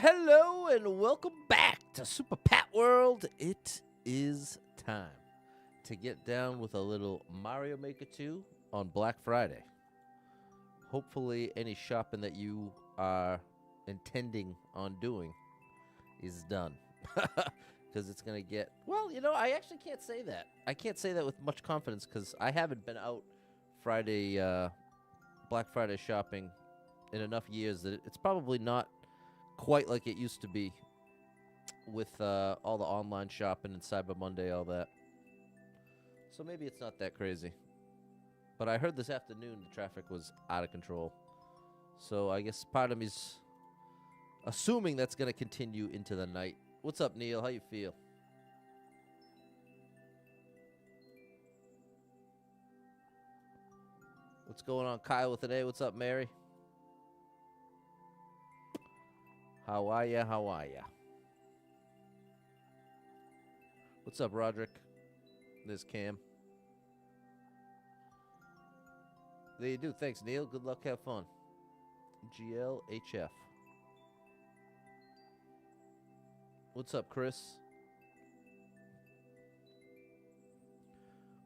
hello, and welcome back to Super Pat World. It is time to get down with a little Mario Maker 2 on Black Friday. Hopefully, any shopping that you are intending on doing is done. Because it's going to get... Well, you know, I actually can't say that. I can't say that with much confidence because I haven't been out Black Friday shopping in enough years that it's probably not quite like it used to be with all the online shopping and Cyber Monday, all that. So maybe it's not that crazy. But I heard this afternoon the traffic was out of control. So I guess part of me's assuming that's going to continue into the night. What's up, Neil? How you feel? What's going on, Kyle with an A? What's up, Mary? How are ya? How are ya? What's up, Roderick? There's Cam. There you do. Thanks, Neil. Good luck. Have fun. GLHF. What's up, Chris?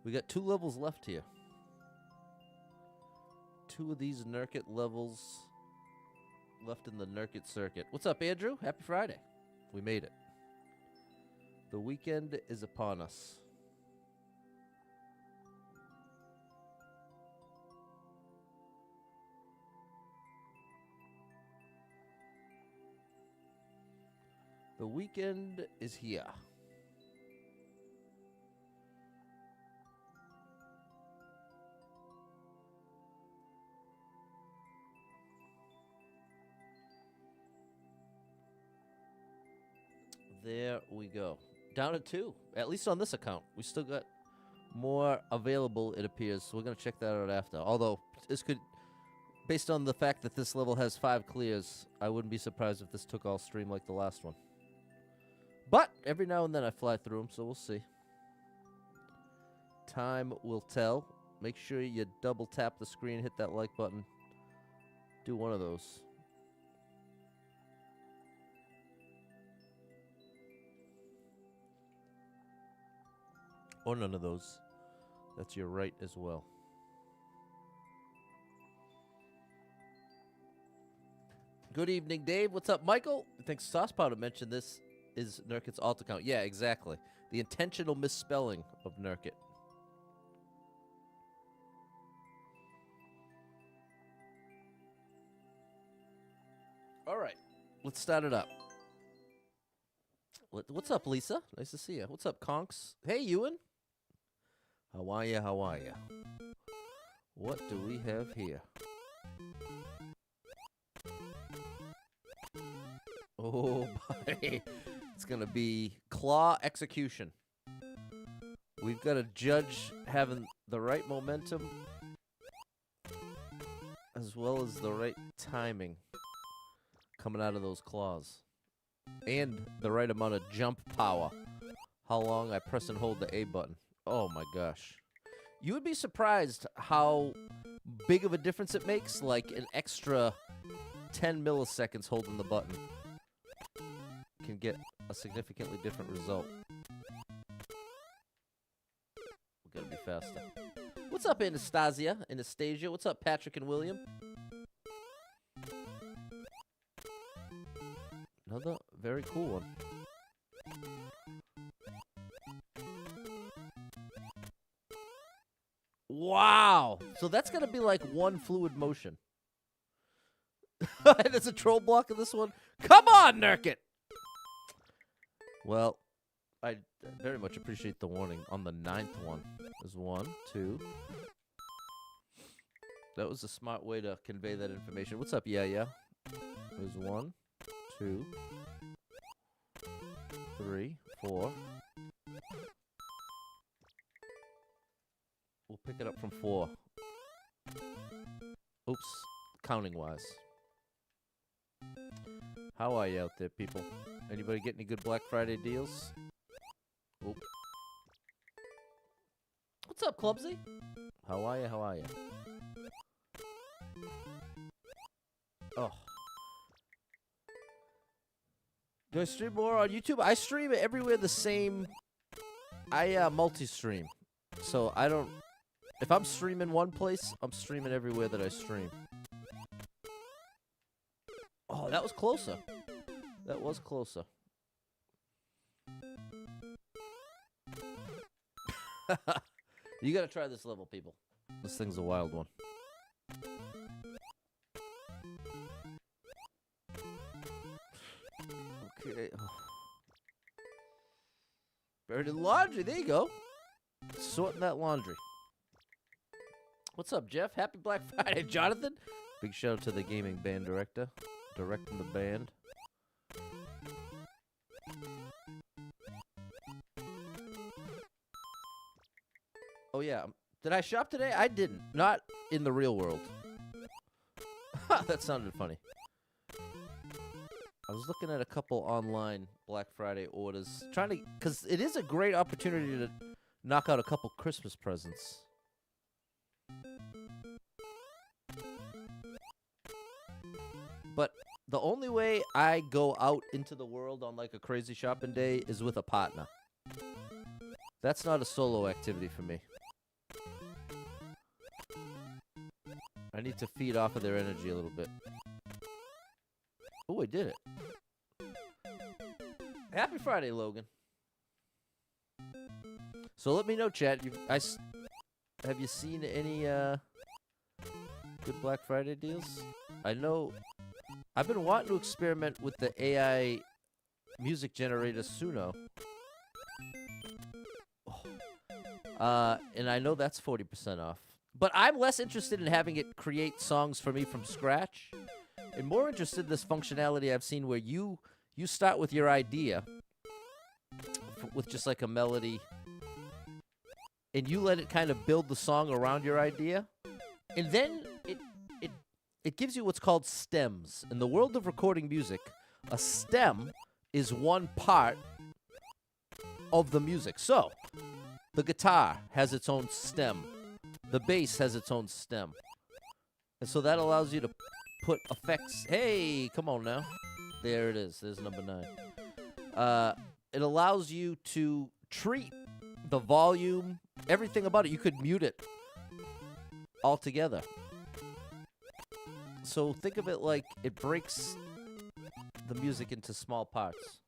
We got 2 levels left here. 2 of these Nurkte levels left in the Nurkte circuit. What's up, Andrew? Happy Friday. We made it. The weekend is upon us. The weekend is here. There we go. Down to 2, at least on this account. We still got more available, it appears. So we're going to check that out after. Although, this could, based on the fact that this level has 5 clears, I wouldn't be surprised if this took all stream like the last one. But every now and then I fly through them, so we'll see. Time will tell. Make sure you double tap the screen, hit that like button. Do one of those. Or none of those. That's your right as well. Good evening, Dave. What's up, Michael? I think Sauce Powder mentioned this is Nurkte's alt account. Yeah, exactly. The intentional misspelling of Nurkte. All right. Let's start it up. What's up, Lisa? Nice to see you. What's up, Conks? Hey, Ewan. How are ya? How are ya? What do we have here? Oh, boy. It's going to be claw execution. We've got to judge having the right momentum as well as the right timing coming out of those claws. And the right amount of jump power. How long I press and hold the A button. Oh my gosh. You would be surprised how big of a difference it makes. Like an extra 10 milliseconds holding the button can get a significantly different result. We gotta be faster. What's up, Anastasia? What's up, Patrick and William? Another very cool one. Wow! So that's gonna be like one fluid motion. There's a troll block in this one. Come on, Nurkte! Well, I very much appreciate the warning. On the 9th one, there's 1, 2. That was a smart way to convey that information. What's up, yeah? There's 1, 2, 3, 4. We'll pick it up from 4. Oops, counting-wise. How are you out there, people? Anybody get any good Black Friday deals? Oop. What's up, Clubsy? How are you? How are you? Oh. Do I stream more on YouTube? I stream everywhere the same. I multi-stream. So I don't... If I'm streaming one place, I'm streaming everywhere that I stream. Oh, that was closer. That was closer. You gotta try this level, people. This thing's a wild one. Okay. Buried in laundry. There you go. Sorting that laundry. What's up, Jeff? Happy Black Friday, Jonathan. Big shout out to the gaming band director. Directing the band. Oh, yeah. Did I shop today? I didn't. Not in the real world. That sounded funny. I was looking at a couple online Black Friday orders. Trying to... Because it is a great opportunity to knock out a couple Christmas presents. But the only way I go out into the world on like a crazy shopping day is with a partner. That's not a solo activity for me. I need to feed off of their energy a little bit. Oh, I did it. Happy Friday, Logan. So let me know, chat. Have you seen any good Black Friday deals? I know I've been wanting to experiment with the AI music generator Suno. Oh. And I know that's 40% off. But I'm less interested in having it create songs for me from scratch, and more interested in this functionality I've seen where you start with your idea with just like a melody, and you let it kind of build the song around your idea, and then it gives you what's called stems. In the world of recording music, a stem is one part of the music. So, the guitar has its own stem. The bass has its own stem. And so that allows you to put effects. Hey, come on now. There it is. There's number 9. It allows you to treat the volume, everything about it. You could mute it altogether. So think of it like it breaks the music into small parts.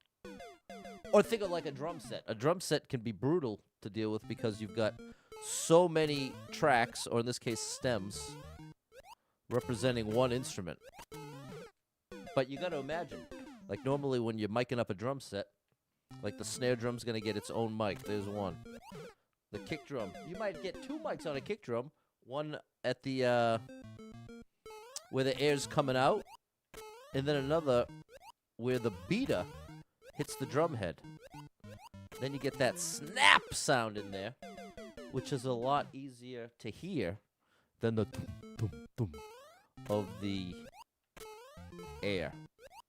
Or think of it like a drum set. A drum set can be brutal to deal with because you've got so many tracks, or in this case stems, representing one instrument. But you got to imagine, like normally when you're micing up a drum set, like the snare drum's going to get its own mic. There's one. The kick drum. You might get 2 mics on a kick drum. One at the, where the air's coming out, and then another where the beater hits the drum head. Then you get that snap sound in there, which is a lot easier to hear than the tum of the air.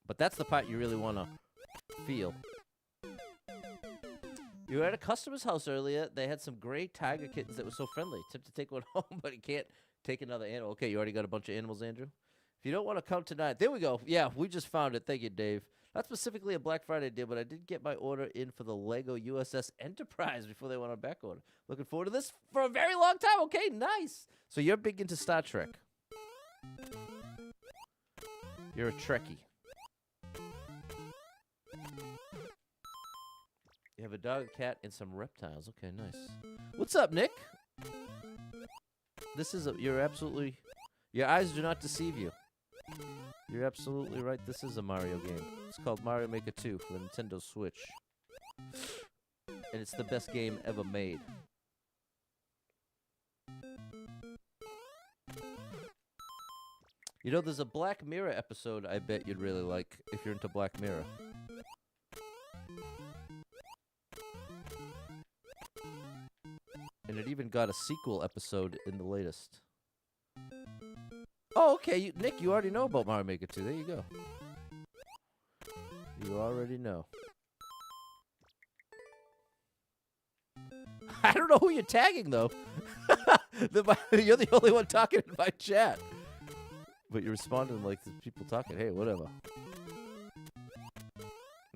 But that's the part you really want to feel. You were at a customer's house earlier. They had some gray tiger kittens that were so friendly. Tip to take one home, but he can't take another animal. Okay, you already got a bunch of animals, Andrew? If you don't want to count tonight, there we go. Yeah, we just found it. Thank you, Dave. Not specifically a Black Friday deal, but I did get my order in for the Lego USS Enterprise before they went on back order. Looking forward to this for a very long time. Okay, nice. So you're big into Star Trek. You're a Trekkie. You have a dog, a cat, and some reptiles. Okay, nice. What's up, Nick? This is you're absolutely... Your eyes do not deceive you. You're absolutely right. This is a Mario game. It's called Mario Maker 2 for the Nintendo Switch. And it's the best game ever made. You know, there's a Black Mirror episode I bet you'd really like if you're into Black Mirror. And it even got a sequel episode in the latest. Oh, okay, Nick, you already know about Mario Maker 2. There you go. You already know. I don't know who you're tagging, though. You're the only one talking in my chat. But you're responding like there's people talking. Hey, whatever.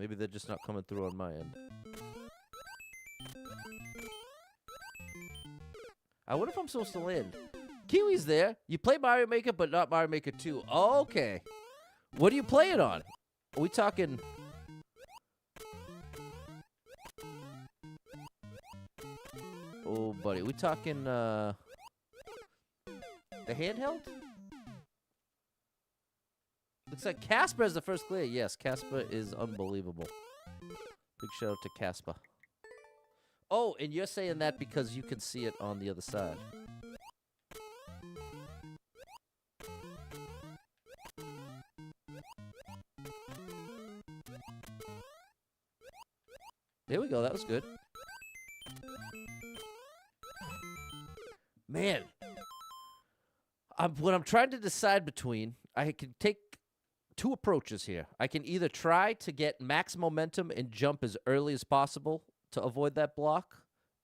Maybe they're just not coming through on my end. I wonder if I'm supposed to land. Kiwi's there. You play Mario Maker, but not Mario Maker 2. Okay. What are you playing on? Are we talking... Oh, buddy. We talking, the handheld? Looks like Casper is the first clear. Yes, Casper is unbelievable. Big shout out to Casper. Oh, and you're saying that because you can see it on the other side. There we go. That was good. Man. What I'm trying to decide between, I can take two approaches here. I can either try to get max momentum and jump as early as possible to avoid that block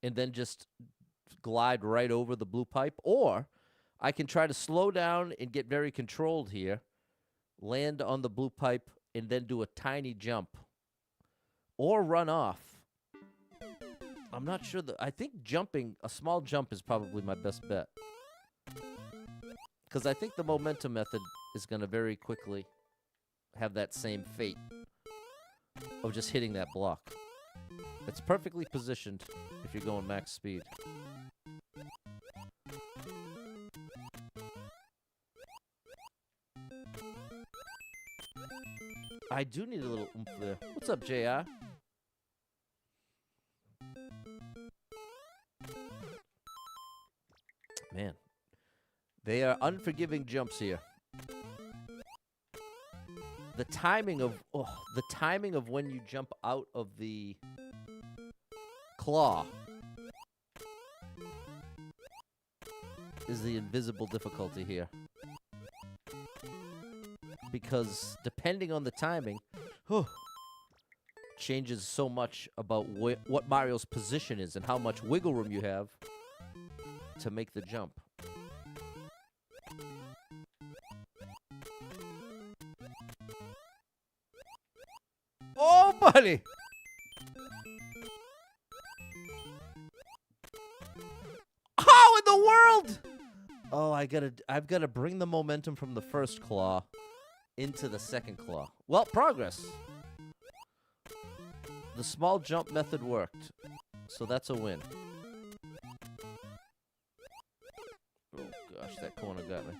and then just glide right over the blue pipe, or I can try to slow down and get very controlled here, land on the blue pipe, and then do a tiny jump or run off. I'm not sure. I think jumping, a small jump is probably my best bet, because I think the momentum method is going to very quickly have that same fate of just hitting that block. It's perfectly positioned if you're going max speed. I do need a little oomph there. What's up, JR? Man, they are unforgiving jumps here. The timing of when you jump out of the claw is the invisible difficulty here. Because depending on the timing, changes so much about what Mario's position is and how much wiggle room you have to make the jump. Oh, buddy! How in the world? Oh, I've gotta bring the momentum from the first claw into the second claw. Well, progress. The small jump method worked, so that's a win. Oh gosh, that corner got me.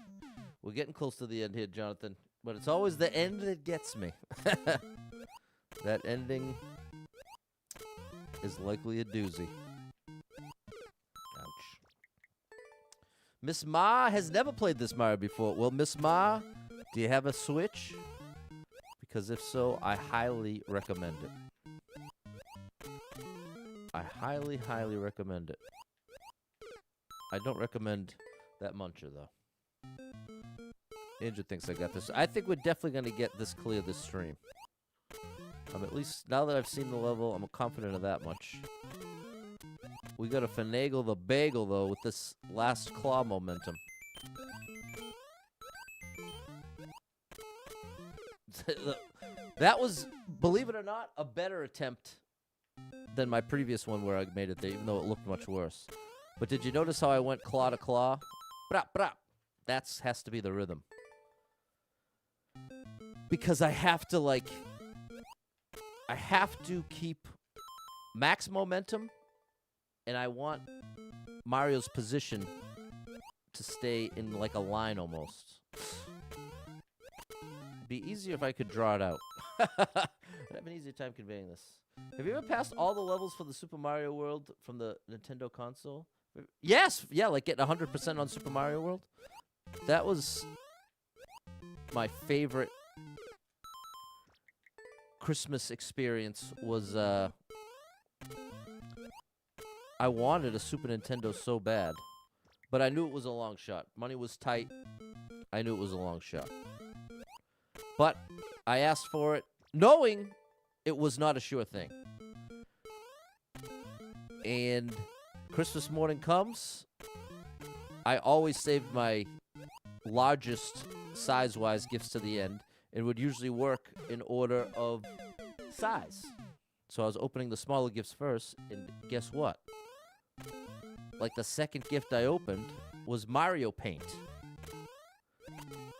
We're getting close to the end here, Jonathan, but it's always the end that gets me. That ending is likely a doozy. Ouch. Miss Ma has never played this Mario before. Well, Miss Ma, do you have a Switch? Because if so, I highly recommend it. I highly, highly recommend it. I don't recommend that muncher, though. Andrew thinks I got this. I think we're definitely going to get this clear this stream. At least now that I've seen the level, I'm confident of that much. We got to finagle the bagel, though, with this last claw momentum. That was, believe it or not, a better attempt than my previous one where I made it there, even though it looked much worse. But did you notice how I went claw to claw? Brap, brap. That has to be the rhythm. Because I have to, like... I have to keep max momentum, and I want Mario's position to stay in like a line almost. It'd be easier if I could draw it out. I'd have an easier time conveying this. Have you ever passed all the levels for the Super Mario World from the Nintendo console? Yes! Yeah, like getting 100% on Super Mario World. That was my favorite Christmas experience. Was I wanted a Super Nintendo so bad, but I knew it was a long shot. Money was tight. I knew it was a long shot. But I asked for it, knowing it was not a sure thing. And Christmas morning comes. I always saved my largest size-wise gifts to the end, and would usually work in order of size. So I was opening the smaller gifts first, and guess what? Like the second gift I opened was Mario Paint.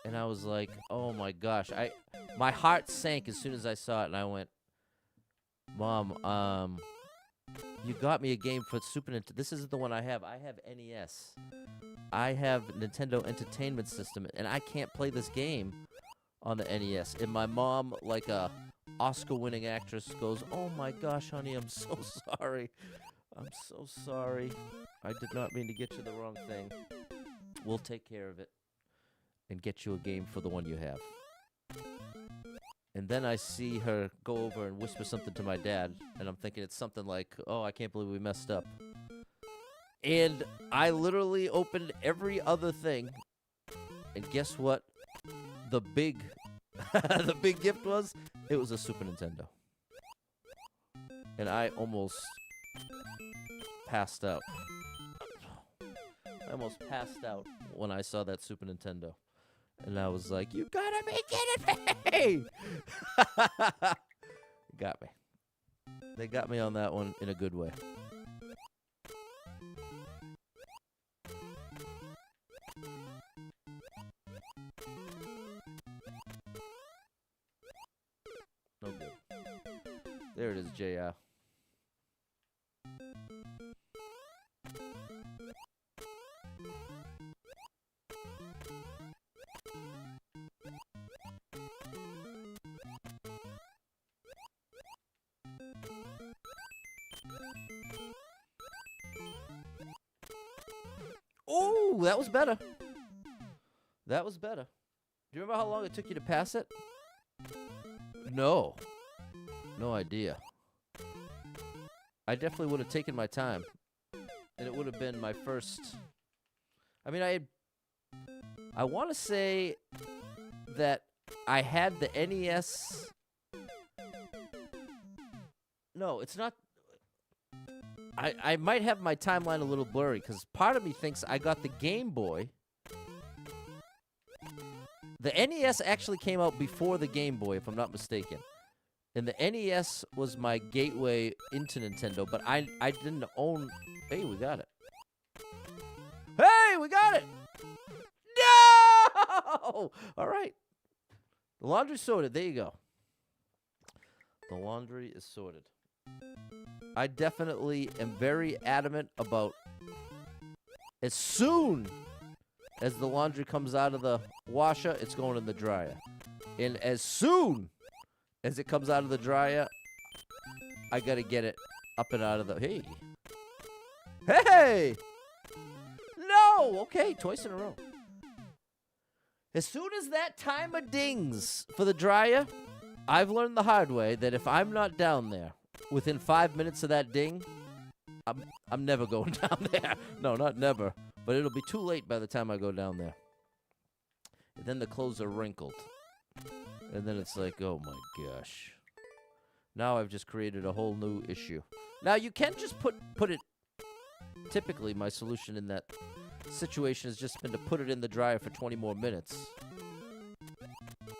And I was like, oh my gosh. My heart sank as soon as I saw it, and I went, Mom, you got me a game for Super Nintendo. This isn't the one I have. I have NES. I have Nintendo Entertainment System, and I can't play this game on the NES. And my mom, like a Oscar-winning actress, goes, oh my gosh, honey, I'm so sorry. I'm so sorry. I did not mean to get you the wrong thing. We'll take care of it and get you a game for the one you have. And then I see her go over and whisper something to my dad, and I'm thinking it's something like, oh, I can't believe we messed up. And I literally opened every other thing, and guess what? The big gift was? It was a Super Nintendo. And I almost passed out. I almost passed out when I saw that Super Nintendo. And I was like, you gotta be kidding me! Got me. They got me on that one in a good way. No good. There it is, JR. Oh, that was better. That was better. Do you remember how long it took you to pass it? No. No idea. I definitely would have taken my time. And it would have been my first... I mean, I want to say that I had the NES... No, it's not... I might have my timeline a little blurry, because part of me thinks I got the Game Boy. The NES actually came out before the Game Boy, if I'm not mistaken. And the NES was my gateway into Nintendo, but I didn't own... Hey, we got it. Hey, we got it! No! All right. The laundry's sorted. There you go. The laundry is sorted. I definitely am very adamant about as soon as the laundry comes out of the washer, it's going in the dryer. And as soon as it comes out of the dryer, I gotta get it up and out of the... Hey! Hey! No! Okay, twice in a row. As soon as that timer dings for the dryer, I've learned the hard way that if I'm not down there within 5 minutes of that ding, I'm never going down there. No, not never. But it'll be too late by the time I go down there. And then the clothes are wrinkled. And then it's like, oh my gosh. Now I've just created a whole new issue. Now you can just put it... Typically, my solution in that situation has just been to put it in the dryer for 20 more minutes.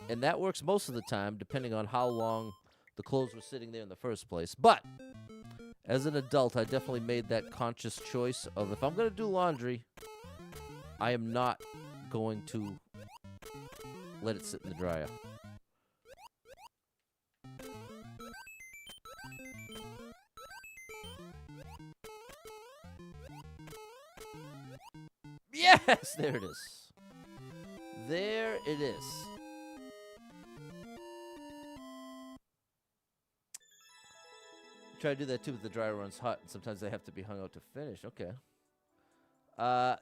And that works most of the time, depending on how long the clothes were sitting there in the first place. But as an adult, I definitely made that conscious choice of if I'm going to do laundry, I am not going to let it sit in the dryer. Yes, there it is. There it is. Try to do that too, but the dryer runs hot, and sometimes they have to be hung out to finish. Okay.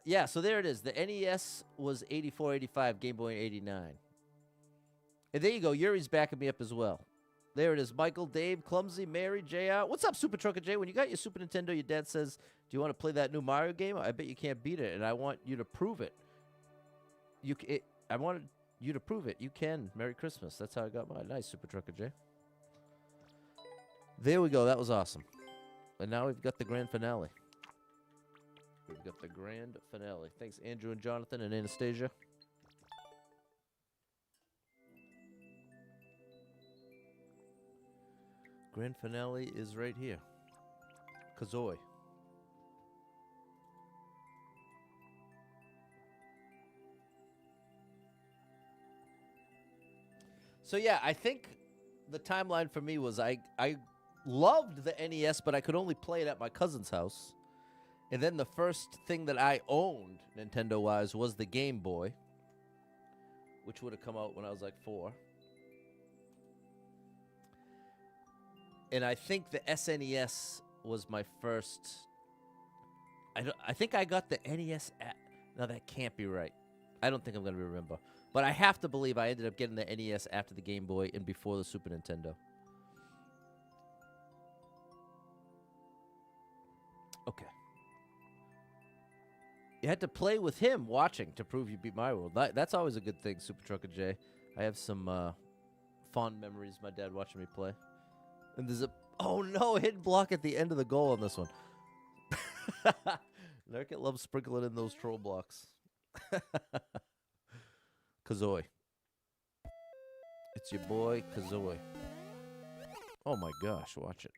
Yeah, so there it is. The NES was 84, 85, Game Boy 89. And there you go. Yuri's backing me up as well. There it is. Michael, Dave, Clumsy, Mary, JR. What's up, Super Trucker J? When you got your Super Nintendo, your dad says, do you want to play that new Mario game? I bet you can't beat it, and I want you to prove it. I wanted you to prove it. You can. Merry Christmas. That's how I got mine. Nice, Super Trucker J. There we go. That was awesome. And now we've got the grand finale. We've got the grand finale. Thanks, Andrew and Jonathan and Anastasia. grand finale is right here. Kazooie. So yeah, I think the timeline for me was I loved the NES, but I could only play it at my cousin's house. And then the first thing that I owned, Nintendo-wise, was the Game Boy, which would have come out when I was like 4. And I think the SNES was my first. I think I got the NES at. No, that can't be right. I don't think I'm going to remember. But I have to believe I ended up getting the NES after the Game Boy and before the Super Nintendo. Okay. You had to play with him watching to prove you beat my world. That's always a good thing, Super Trucker J. I have some fond memories of my dad watching me play. And there's a... Oh, no, hidden block at the end of the goal on this one. Nurkte loves sprinkling in those troll blocks. Kazooie. It's your boy, Kazooie. Oh, my gosh, watch it.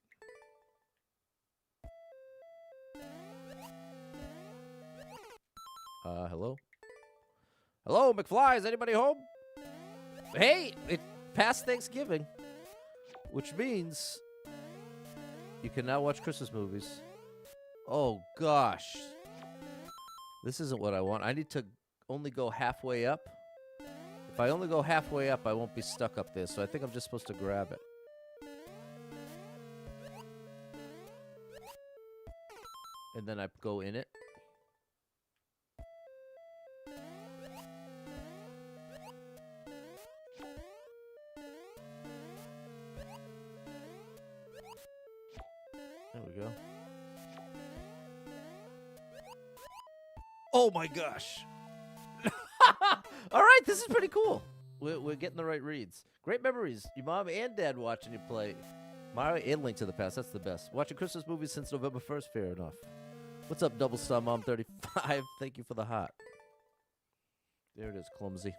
Hello? Hello, McFly, is anybody home? Hey, it's past Thanksgiving, which means you can now watch Christmas movies. Oh, gosh. This isn't what I want. I need to only go halfway up. If I only go halfway up, I won't be stuck up there, so I think I'm just supposed to grab it. And then I go in it. There we go. Oh my gosh. All right, this is pretty cool. We're getting the right reads. Great memories. Your mom and dad watching you play Mario and Link to the Past. That's the best. Watching Christmas movies since November 1st. Fair enough. What's up, Double Star Mom 35? Thank you for the heart. There it is, clumsy.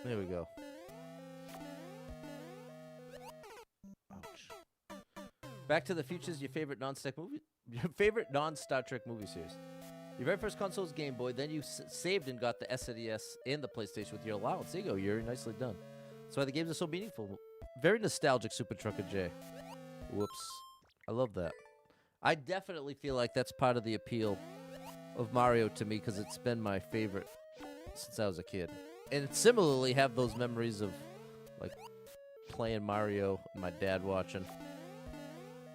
There we go. Ouch. Back to the Future's your favorite non-Star Trek movie series. Your very first console was Game Boy, then you saved and got the SNES and the PlayStation with your allowance. There you go, Yuri. Nicely done. That's why the games are so meaningful. Very nostalgic, Super Trucker J. Whoops. I love that. I definitely feel like that's part of the appeal of Mario to me because it's been my favorite since I was a kid. And similarly have those memories of like playing Mario and my dad watching.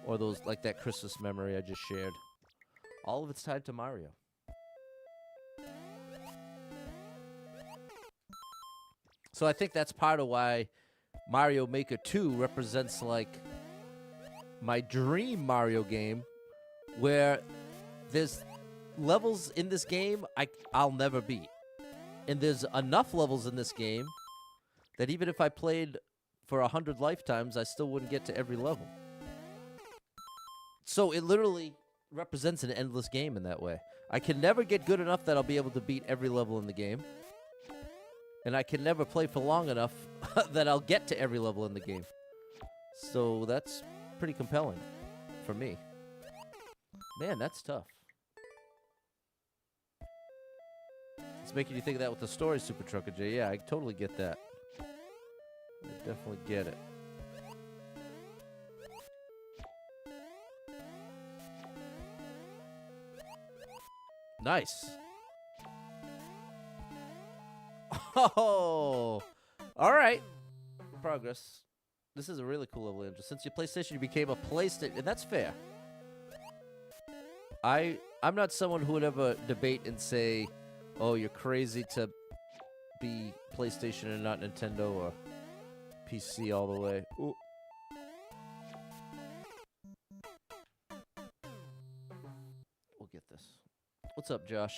Or those like that Christmas memory I just shared. All of it's tied to Mario. So I think that's part of why Mario Maker 2 represents like my dream Mario game where there's levels in this game I'll never beat. And there's enough levels in this game that even if I played for 100 lifetimes, I still wouldn't get to every level. So it literally represents an endless game in that way. I can never get good enough that I'll be able to beat every level in the game. And I can never play for long enough that I'll get to every level in the game. So that's pretty compelling for me. Man, that's tough. It's making you think of that with the story, Super Trucker J. Yeah, I totally get that. I definitely get it. Nice. Oh, all right. Progress. This is a really cool level, Andrew. Since your PlayStation, you became a PlayStation, and that's fair. I'm not someone who would ever debate and say, "Oh, you're crazy to be PlayStation and not Nintendo or PC all the way." Ooh. We'll get this. What's up, Josh?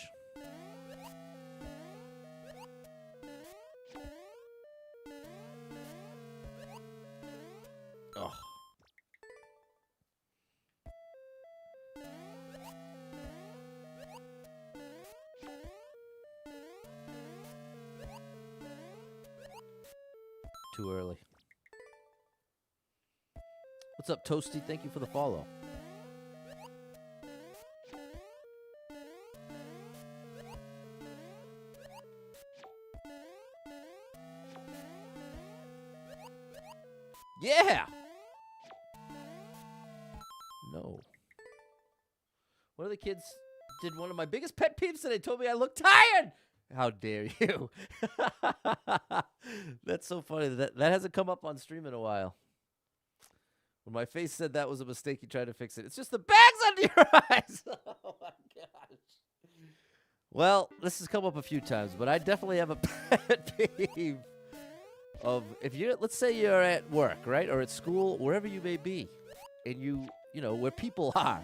too early. What's up, Toasty? Thank you for the follow. Yeah! No. One of the kids did one of my biggest pet peeves today. Told me I look tired. How dare you? That's so funny. That hasn't come up on stream in a while. When my face said that was a mistake, he tried to fix it. It's just the bags under your eyes. Oh, my gosh. Well, this has come up a few times, but I definitely have a pet peeve of if you're, let's say you're at work, right, or at school, wherever you may be, and you know, where people are,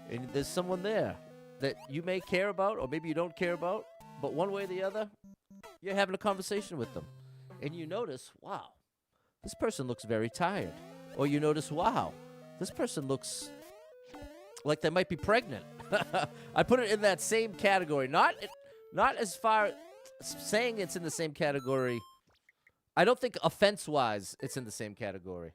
and there's someone there that you may care about, or maybe you don't care about, but one way or the other, you're having a conversation with them, and you notice, wow, this person looks very tired. Or you notice, wow, this person looks like they might be pregnant. I put it in that same category. Not as far saying it's in the same category. I don't think offense-wise it's in the same category.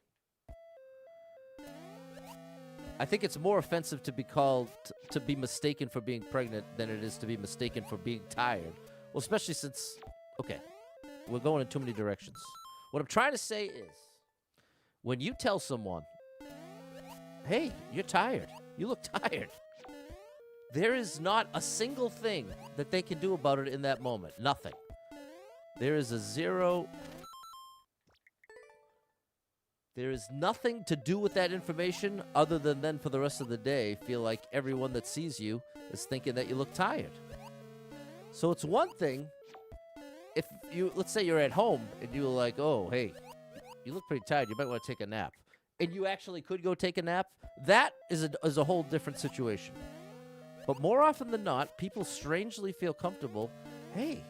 I think it's more offensive to be called, to be mistaken for being pregnant than it is to be mistaken for being tired. Well, especially since, okay, we're going in too many directions. What I'm trying to say is, when you tell someone, hey, you're tired, you look tired, there is not a single thing that they can do about it in that moment. Nothing. There is a zero. There is nothing to do with that information other than then for the rest of the day feel like everyone that sees you is thinking that you look tired. So it's one thing if you, let's say you're at home and you're like, oh, hey, you look pretty tired. You might want to take a nap. And you actually could go take a nap. That is a whole different situation. But more often than not, people strangely feel comfortable. Hey,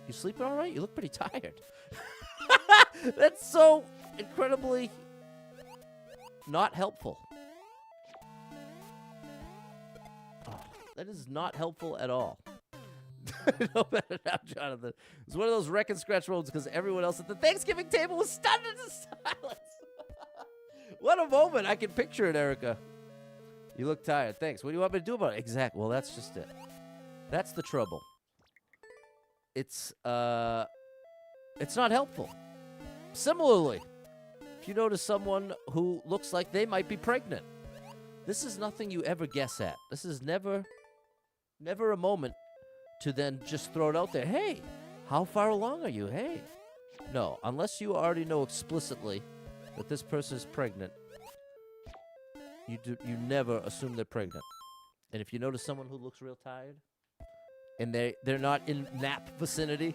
you sleeping all right? You look pretty tired. That's so incredibly not helpful. Oh, that is not helpful at all. No better now, Jonathan. It's one of those wreck and scratch moments because everyone else at the Thanksgiving table was stunned into silence. What a moment. I can picture it, Erica. You look tired. Thanks. What do you want me to do about it? Exactly. Well, that's just it. That's the trouble. It's not helpful. Similarly, if you notice someone who looks like they might be pregnant, this is nothing you ever guess at. This is never a moment to then just throw it out there. Hey, how far along are you? Hey. No, unless you already know explicitly that this person is pregnant, you never assume they're pregnant. And if you notice someone who looks real tired and they're not in nap vicinity,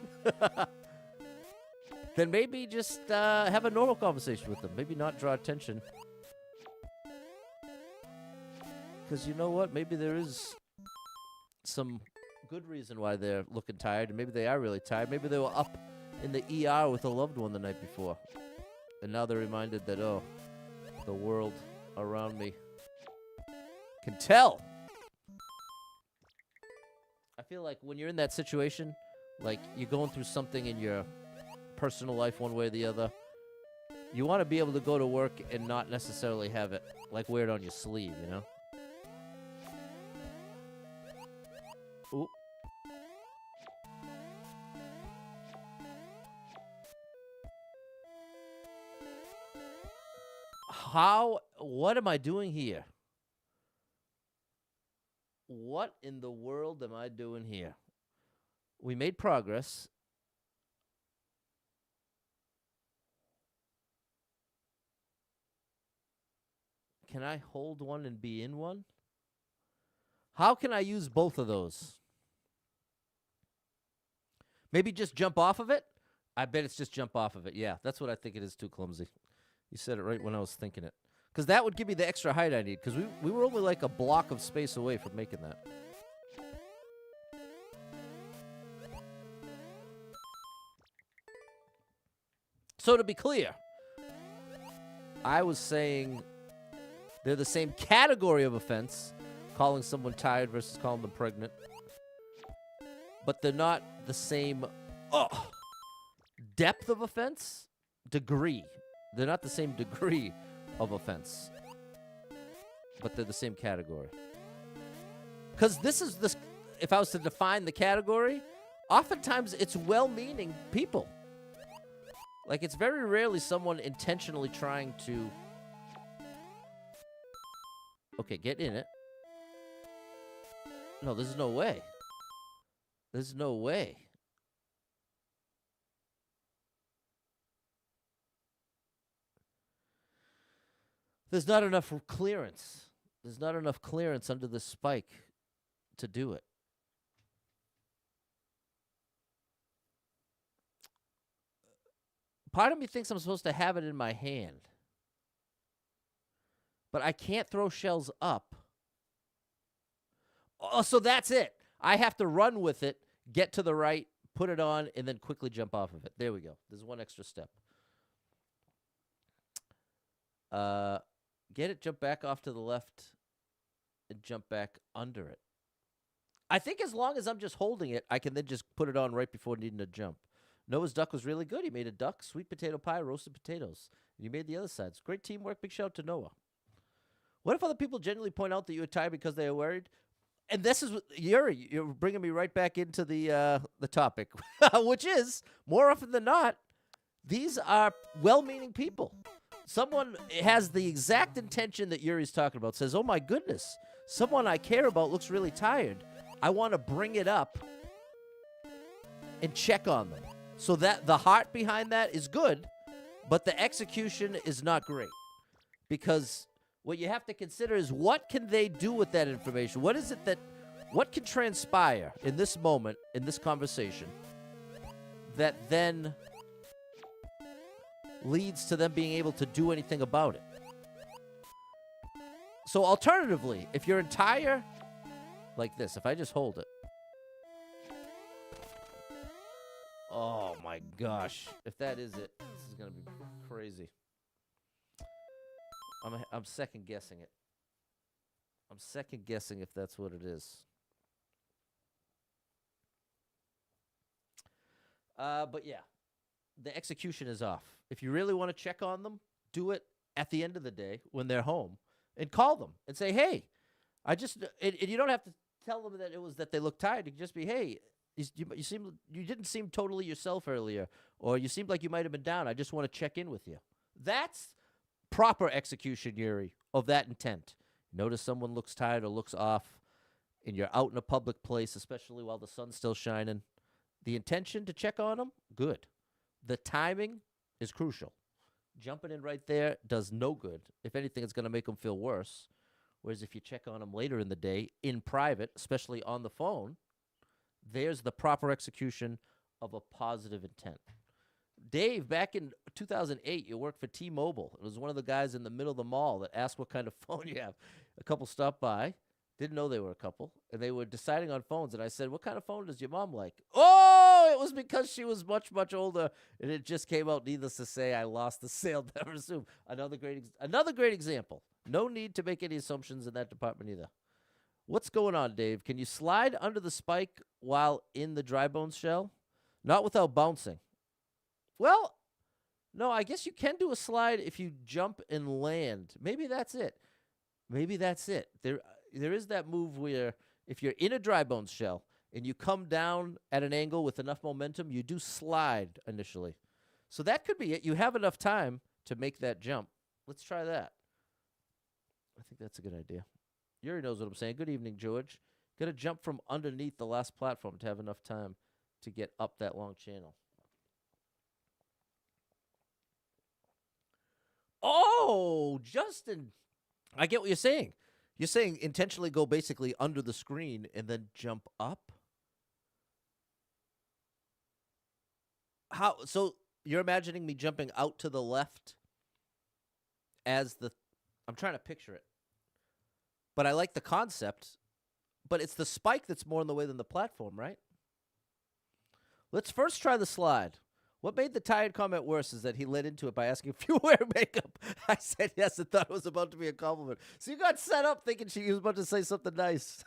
then maybe just have a normal conversation with them. Maybe not draw attention. Because you know what? Maybe there is some good reason why they're looking tired, and maybe they are really tired. Maybe they were up in the ER with a loved one the night before, and now they're reminded that, oh, the world around me can tell. I feel like when you're in that situation, like you're going through something in your personal life one way or the other, you want to be able to go to work and not necessarily have it, like, wear it on your sleeve, you know? Ooh. What am I doing here? What in the world am I doing here? We made progress. Can I hold one and be in one? How can I use both of those? Maybe just jump off of it? I bet it's just jump off of it. Yeah, that's what I think it is too, Clumsy. You said it right when I was thinking it. Because that would give me the extra height I need. Because we were only like a block of space away from making that. So to be clear, I was saying they're the same category of offense, calling someone tired versus calling them pregnant. But they're not the same depth of offense. degree. They're not the same degree of offense, but they're the same category. Because this is this. If I was to define the category, oftentimes it's well-meaning people. Like, it's very rarely someone intentionally trying to... Okay, get in it. No, there's no way. There's no way. There's not enough clearance. There's not enough clearance under the spike to do it. Part of me thinks I'm supposed to have it in my hand. But I can't throw shells up. Oh, so that's it. I have to run with it, get to the right, put it on, and then quickly jump off of it. There we go. There's one extra step. Get it, jump back off to the left, and jump back under it. I think as long as I'm just holding it, I can then just put it on right before needing to jump. Noah's duck was really good. He made a duck, sweet potato pie, roasted potatoes. And you made the other sides. Great teamwork. Big shout out to Noah. What if other people genuinely point out that you were tired because they are worried? And this is, Yuri, you're bringing me right back into the topic, which is, more often than not, these are well-meaning people. Someone has the exact intention that Yuri's talking about. Says, oh, my goodness, someone I care about looks really tired. I want to bring it up and check on them. So that the heart behind that is good, but the execution is not great. Because what you have to consider is, what can they do with that information? What is it that, what can transpire in this moment, in this conversation, that then leads to them being able to do anything about it? So alternatively, if your entire, like this, if I just hold it. Oh my gosh. If that is it, this is going to be crazy. I'm second guessing it. I'm second guessing if that's what it is. But yeah, the execution is off. If you really want to check on them, do it at the end of the day when they're home and call them and say, hey, and you don't have to tell them that it was that they look tired. You can just be, hey, you didn't seem totally yourself earlier, or you seemed like you might have been down. I just want to check in with you. That's proper execution, Yuri, of that intent. Notice someone looks tired or looks off, and you're out in a public place, especially while the sun's still shining. The intention to check on them, good. The timing is crucial. Jumping in right there does no good. If anything, it's going to make them feel worse. Whereas if you check on them later in the day, in private, especially on the phone, there's the proper execution of a positive intent. Dave, back in 2008, you worked for T-Mobile. It was one of the guys in the middle of the mall that asked what kind of phone you have. A couple stopped by, didn't know they were a couple, and they were deciding on phones. And I said, what kind of phone does your mom like? Oh, it was because she was much, much older, and it just came out, needless to say, I lost the sale, never assume. Another great example. No need to make any assumptions in that department either. What's going on, Dave? Can you slide under the spike while in the dry bones shell? Not without bouncing. Well, no, I guess you can do a slide if you jump and land. Maybe that's it. There is that move where if you're in a dry bones shell and you come down at an angle with enough momentum, you do slide initially. So that could be it. You have enough time to make that jump. Let's try that. I think that's a good idea. Yuri knows what I'm saying. Good evening, George. Got to jump from underneath the last platform to have enough time to get up that long channel. Oh, Justin, I get what you're saying. You're saying intentionally go basically under the screen and then jump up? How? So you're imagining me jumping out to the left as the... I'm trying to picture it. But I like the concept. But it's the spike that's more in the way than the platform, right? Let's first try the slide. What made the tired comment worse is that he led into it by asking if you wear makeup. I said yes and thought it was about to be a compliment. So you got set up thinking she was about to say something nice.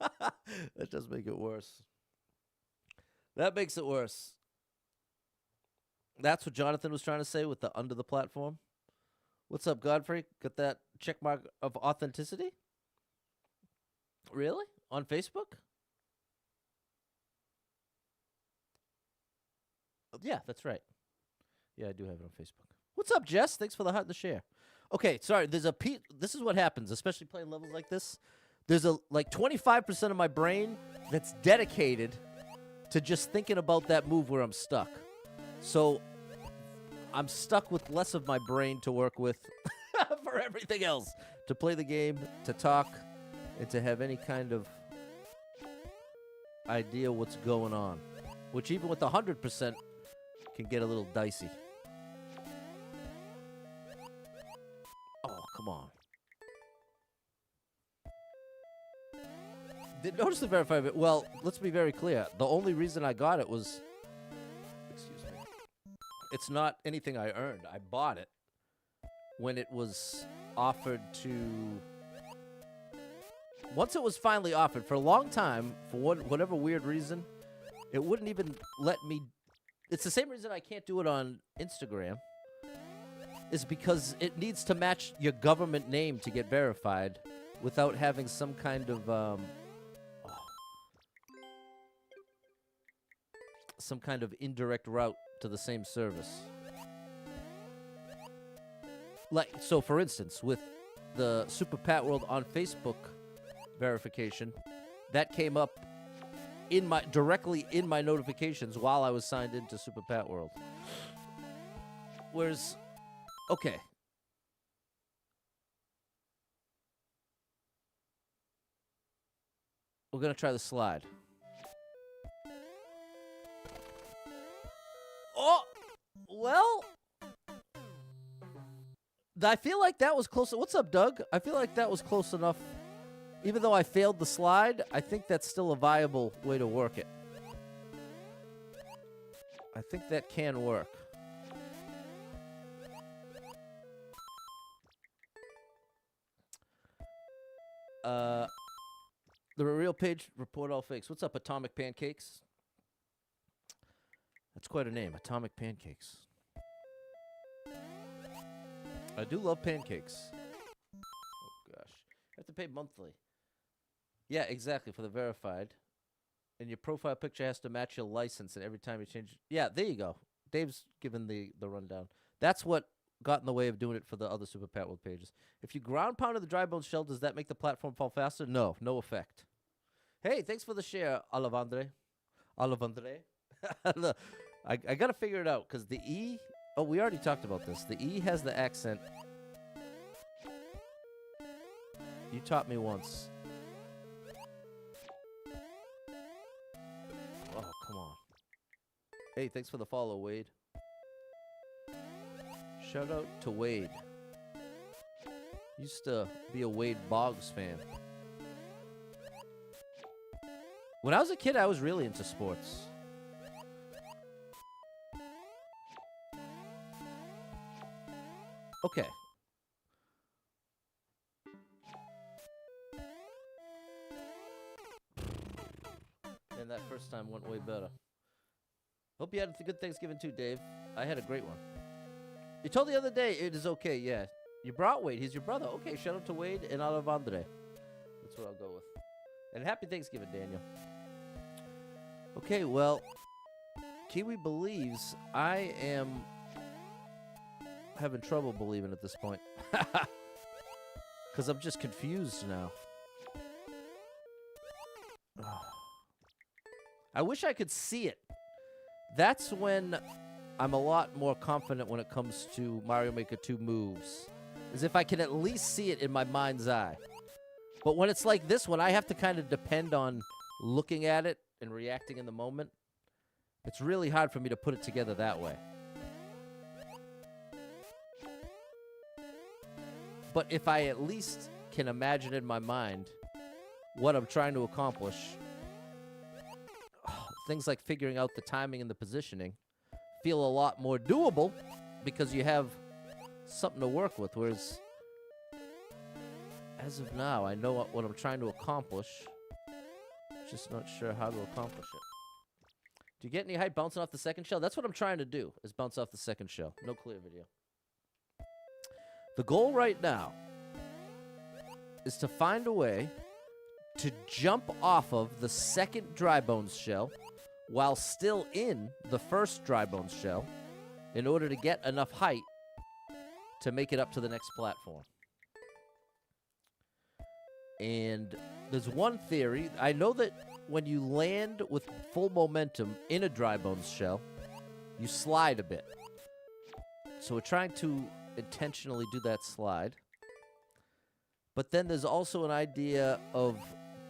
That does make it worse. That makes it worse. That's what Jonathan was trying to say with the under the platform. What's up, Godfrey? Got that check mark of authenticity? Really? On Facebook? Yeah, that's right. Yeah, I do have it on Facebook. What's up, Jess? Thanks for the heart and the share. Okay, sorry. There's a this is what happens, especially playing levels like this. There's a like 25% of my brain that's dedicated to just thinking about that move where I'm stuck. So I'm stuck with less of my brain to work with for everything else. To play the game, to talk, and to have any kind of idea what's going on. Which even with 100% can get a little dicey. Oh, come on. Notice the verified bit. Well, let's be very clear. The only reason I got it was... Excuse me. It's not anything I earned. I bought it when it was offered to... Once it was finally offered, for a long time, for whatever weird reason, it wouldn't even let me... It's the same reason I can't do it on Instagram. Is because it needs to match your government name to get verified without having some kind of... some kind of indirect route to the same service. Like, so for instance, with the Super Pat World on Facebook verification, that came up in my directly in my notifications while I was signed into Super Pat World. Whereas, okay. We're gonna try the slide. Oh, well, I feel like that was close. What's up, Doug? I feel like that was close enough. Even though I failed the slide, I think that's still a viable way to work it. I think that can work. The real page, report all fakes. What's up, Atomic Pancakes? That's quite a name, Atomic Pancakes. I do love pancakes. Oh, gosh. I have to pay monthly. Yeah, exactly, for the verified. And your profile picture has to match your license, and every time you change... Yeah, there you go. Dave's given the rundown. That's what got in the way of doing it for the other Super Pat World pages. If you ground pounded the dry bone shell, does that make the platform fall faster? No, no effect. Hey, thanks for the share, Olivandre. Olivandre? I got to figure it out, because the E... Oh, we already talked about this. The E has the accent. You taught me once. Oh, come on. Hey, thanks for the follow, Wade. Shout out to Wade. Used to be a Wade Boggs fan. When I was a kid, I was really into sports. Okay. And that first time went way better. Hope you had a good Thanksgiving too, Dave. I had a great one. You told the other day it is okay, yeah. You brought Wade. He's your brother. Okay, shout out to Wade and Olivandre. That's what I'll go with. And happy Thanksgiving, Daniel. Okay, well, Kiwi believes I am having trouble believing at this point. Because I'm just confused now. I wish I could see it. That's when I'm a lot more confident when it comes to Mario Maker 2 moves. As if I can at least see it in my mind's eye. But when it's like this, when I have to kind of depend on looking at it and reacting in the moment, it's really hard for me to put it together that way. But if I at least can imagine in my mind what I'm trying to accomplish, things like figuring out the timing and the positioning feel a lot more doable because you have something to work with. Whereas, as of now, I know what I'm trying to accomplish. Just not sure how to accomplish it. Do you get any height bouncing off the second shell? That's what I'm trying to do, is bounce off the second shell. No clear video. The goal right now is to find a way to jump off of the second dry bones shell while still in the first dry bones shell in order to get enough height to make it up to the next platform. And there's one theory. I know that when you land with full momentum in a dry bones shell, you slide a bit. So we're trying to intentionally do that slide. But then there's also an idea of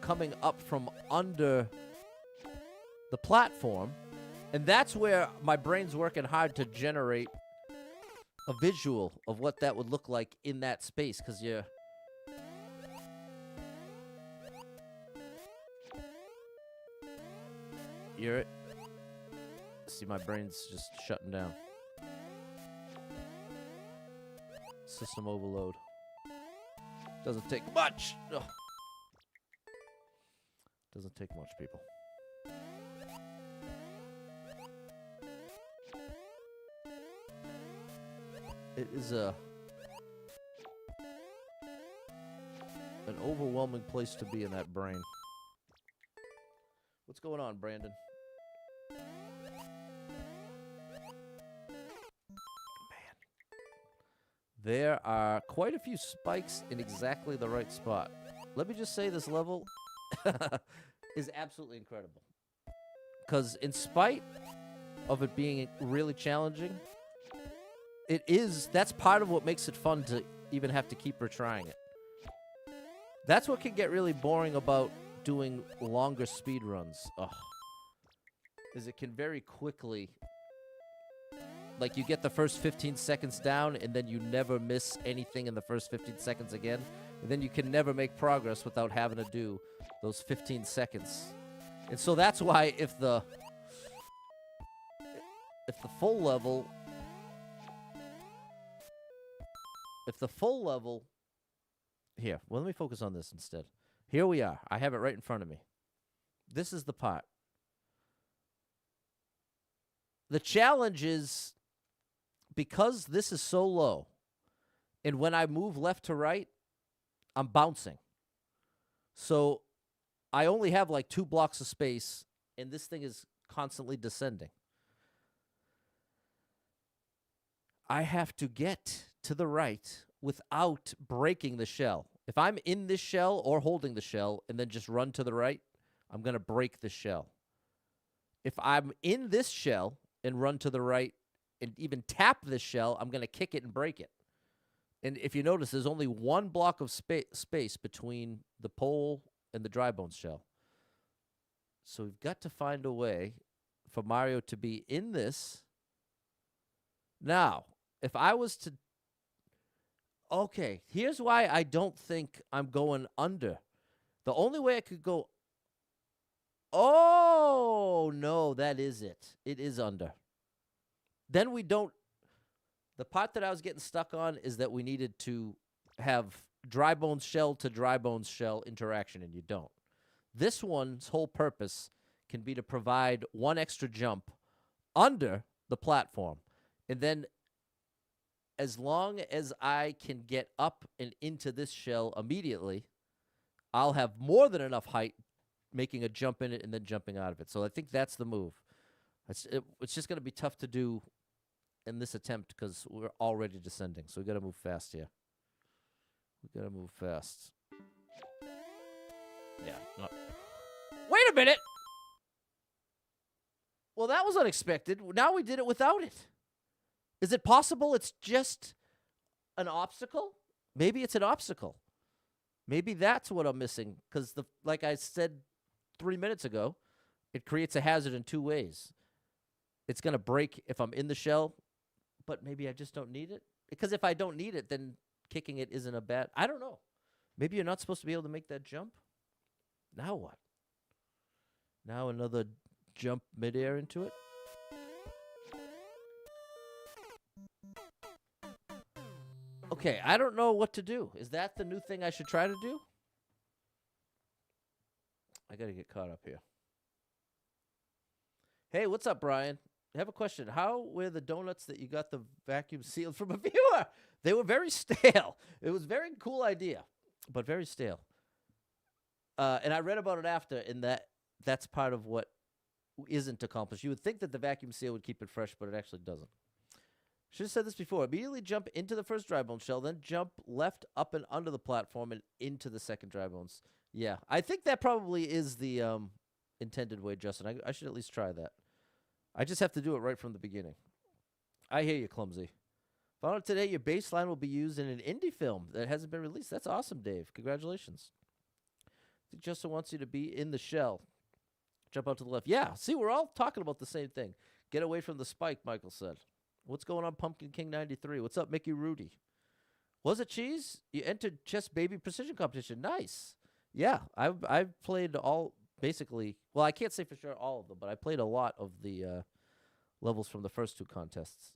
coming up from under the platform. And that's where my brain's working hard to generate a visual of what that would look like in that space. Because you're... See, my brain's just shutting down. System overload. Doesn't take much. Ugh. Doesn't take much, people. It is an overwhelming place to be in that brain. What's going on, Brandon? There are quite a few spikes in exactly the right spot. Let me just say this level is absolutely incredible. Because in spite of it being really challenging, that's part of what makes it fun to even have to keep retrying it. That's what can get really boring about doing longer speed runs. Is it can very quickly... Like, you get the first 15 seconds down, and then you never miss anything in the first 15 seconds again. And then you can never make progress without having to do those 15 seconds. And so that's why if the full level... Here, well, let me focus on this instead. Here we are. I have it right in front of me. This is the part. The challenge is... Because this is so low, and when I move left to right, I'm bouncing. So I only have like 2 blocks of space, and this thing is constantly descending. I have to get to the right without breaking the shell. If I'm in this shell or holding the shell and then just run to the right, I'm going to break the shell. If I'm in this shell and run to the right, and even tap this shell, I'm going to kick it and break it. And if you notice, there's only 1 block of space between the pole and the dry bones shell. So we've got to find a way for Mario to be in this. Now, if I was to... Okay, here's why I don't think I'm going under. The only way I could go... Oh, no, that is it. It is under. Then we don't... The part that I was getting stuck on is that we needed to have dry bones shell to dry bones shell interaction, and you don't. This one's whole purpose can be to provide 1 extra jump under the platform. And then as long as I can get up and into this shell immediately, I'll have more than enough height making a jump in it and then jumping out of it. So I think that's the move. It's just going to be tough to do in this attempt because we're already descending. So we got to move fast here. We got to move fast. Yeah. No. Wait a minute. Well, that was unexpected. Now we did it without it. Is it possible it's just an obstacle? Maybe it's an obstacle. Maybe that's what I'm missing because, like I said 3 minutes ago, it creates a hazard in 2 ways. It's going to break if I'm in the shell, but maybe I just don't need it. Because if I don't need it, then kicking it isn't a bad... I don't know. Maybe you're not supposed to be able to make that jump? Now what? Now another jump midair into it? Okay, I don't know what to do. Is that the new thing I should try to do? I got to get caught up here. Hey, what's up, Brian? I have a question. How were the donuts that you got the vacuum sealed from a viewer? They were very stale. It was a very cool idea, but very stale. And I read about it after, and that's part of what isn't accomplished. You would think that the vacuum seal would keep it fresh, but it actually doesn't. Should have said this before. Immediately jump into the first dry bone shell, then jump left up and under the platform and into the second dry bones. Yeah, I think that probably is the intended way, Justin. I should at least try that. I just have to do it right from the beginning. I hear you, Clumsy. Found out today your baseline will be used in an indie film that hasn't been released. That's awesome, Dave. Congratulations. I think Justin wants you to be in the shell. Jump out to the left. Yeah, see, we're all talking about the same thing. Get away from the spike, Michael said. What's going on, Pumpkin King 93? What's up, Mickey Rudy? Was it Cheese? You entered Chess Baby Precision Competition. Nice. Yeah, I've played all, basically, well, I can't say for sure all of them, but I played a lot of the levels from the first two contests.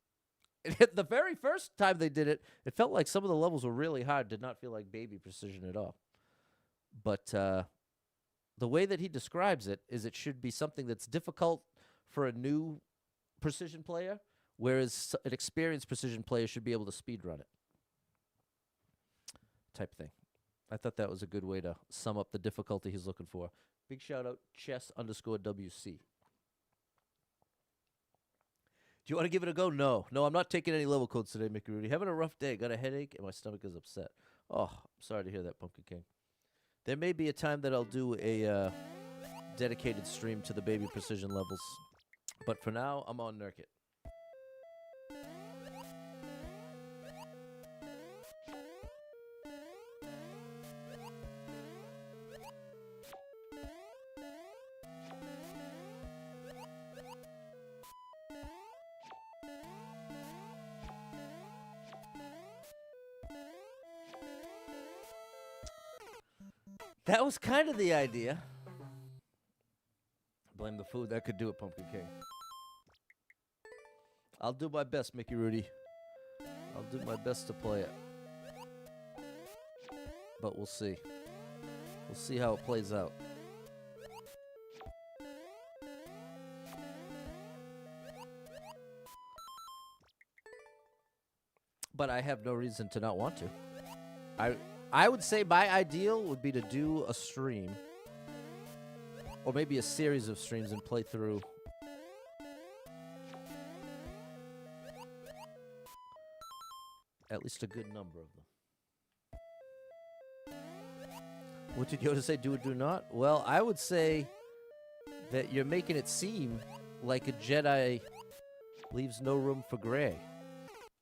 The very first time they did it, it felt like some of the levels were really hard. Did not feel like Baby Precision at all. But the way that he describes it is it should be something that's difficult for a new Precision player, whereas an experienced Precision player should be able to speedrun it. Type thing. I thought that was a good way to sum up the difficulty he's looking for. Big shout out, chess_WC. Do you want to give it a go? No. No, I'm not taking any level codes today, Mickey Rudy. Having a rough day. Got a headache, and my stomach is upset. Oh, I'm sorry to hear that, Pumpkin King. There may be a time that I'll do a dedicated stream to the Baby Precision levels. But for now, I'm on Nurkte. That was kind of the idea. Blame the food. That could do it, Pumpkin King. I'll do my best, Mickey Rudy. I'll do my best to play it. But we'll see. We'll see how it plays out. But I have no reason to not want to. I would say my ideal would be to do a stream, or maybe a series of streams and play through at least a good number of them. What did Yoda say, do or do not? Well, I would say that you're making it seem like a Jedi leaves no room for gray,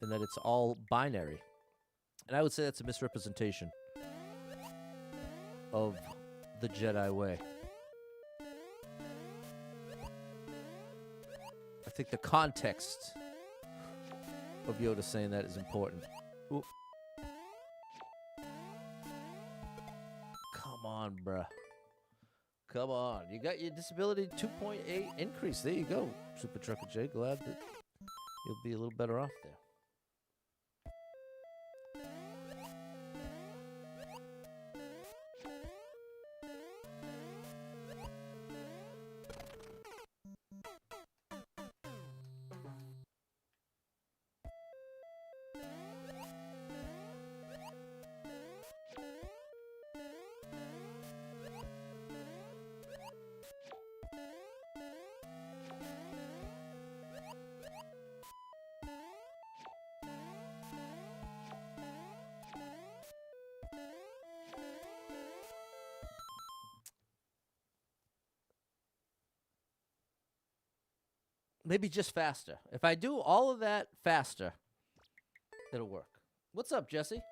and that it's all binary. And I would say that's a misrepresentation of the Jedi way. I think the context of Yoda saying that is important. Ooh. Come on, bruh. Come on. You got your disability 2.8 increase. There you go, Super Trucker J. Glad that you'll be a little better off there. Maybe just faster. If I do all of that faster, it'll work. What's up, Jesse?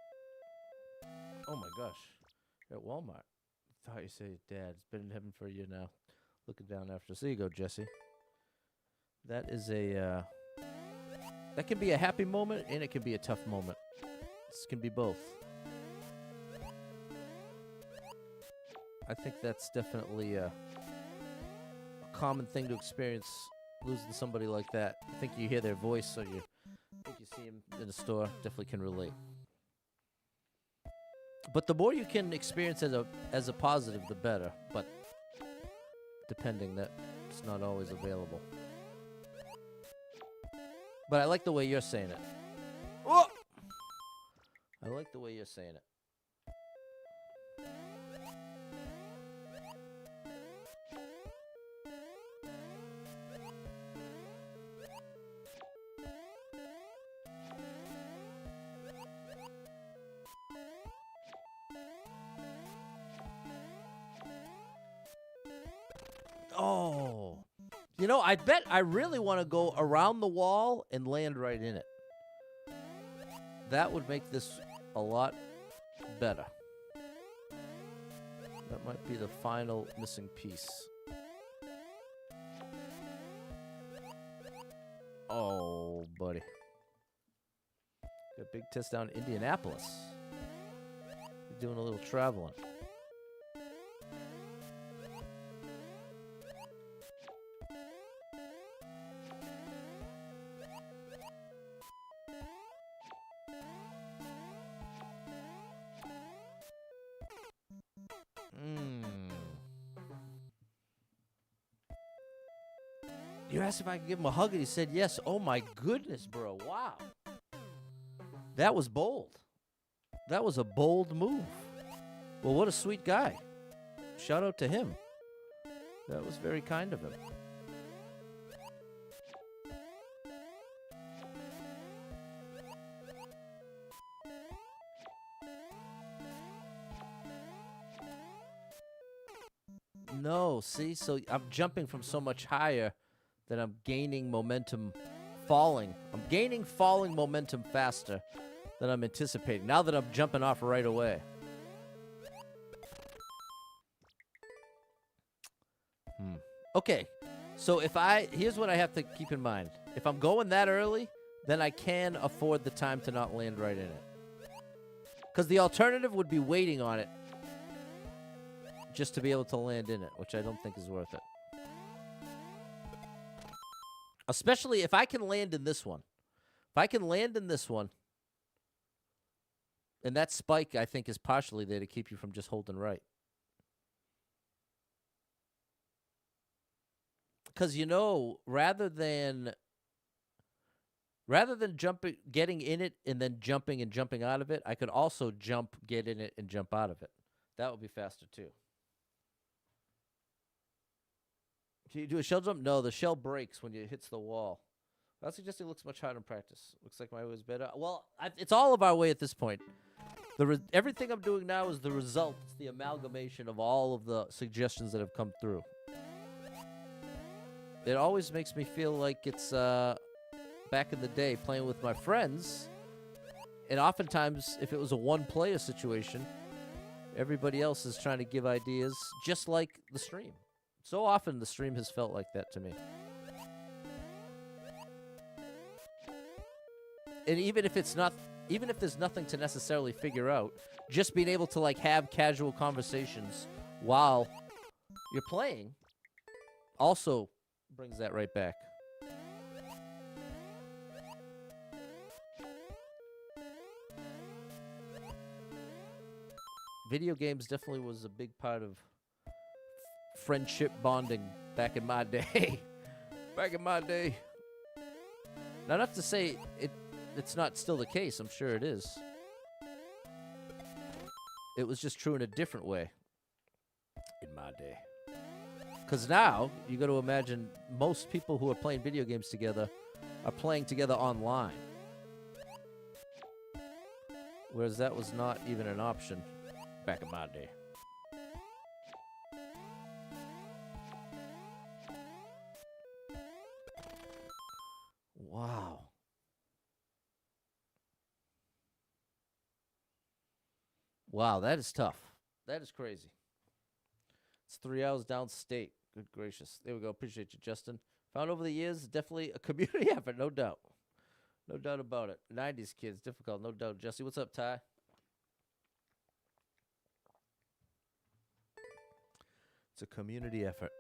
Oh my gosh. You're at Walmart. I thought you said Dad. It's been in heaven for a year now. Looking down after us. There you go, Jesse. That is a that can be a happy moment and it can be a tough moment. This can be both. I think that's definitely a common thing to experience. Losing somebody like that. I think you hear their voice, or you think you see them in the store, definitely can relate. But the more you can experience as a positive, the better. But depending, that's not always available. But I like the way you're saying it. Oh! I like the way you're saying it. Oh. You know, I bet I really want to go around the wall and land right in it. That would make this a lot better. That might be the final missing piece. Oh, buddy. Got a big test down in Indianapolis. You're doing a little traveling. You asked if I could give him a hug, and he said yes. Oh, my goodness, bro. Wow. That was bold. That was a bold move. Well, what a sweet guy. Shout out to him. That was very kind of him. No, see? So I'm jumping from so much higher that I'm gaining momentum falling. I'm gaining falling momentum faster than I'm anticipating. Now that I'm jumping off right away. Okay, so here's what I have to keep in mind. If I'm going that early, then I can afford the time to not land right in it. Because the alternative would be waiting on it just to be able to land in it, which I don't think is worth it. Especially if I can land in this one. If I can land in this one, and that spike, I think, is partially there to keep you from just holding right. Because, you know, rather than jumping, getting in it, and then jumping and jumping out of it, I could also jump, get in it, and jump out of it. That would be faster, too. Can you do a shell jump? No, the shell breaks when it hits the wall. I suggest it looks much harder in practice. Looks like my way is better. Well, it's all of our way at this point. Everything I'm doing now is the result. It's the amalgamation of all of the suggestions that have come through. It always makes me feel like it's back in the day playing with my friends. And oftentimes, if it was a one-player situation, everybody else is trying to give ideas just like the stream. So often the stream has felt like that to me. And even if there's nothing to necessarily figure out, just being able to like have casual conversations while you're playing also brings that right back. Video games definitely was a big part of friendship bonding back in my day. Back in my day. Now, not to say it's not still the case. I'm sure it is. It was just true in a different way in my day. Because now, you got to imagine most people who are playing video games together are playing together online. Whereas that was not even an option back in my day. Wow. Wow, that is tough. That is crazy. It's 3 hours downstate. Good gracious. There we go. Appreciate you, Justin. Found over the years, definitely a community effort, no doubt. No doubt about it. 90s kids, difficult, no doubt. Jesse, what's up, Ty? It's a community effort.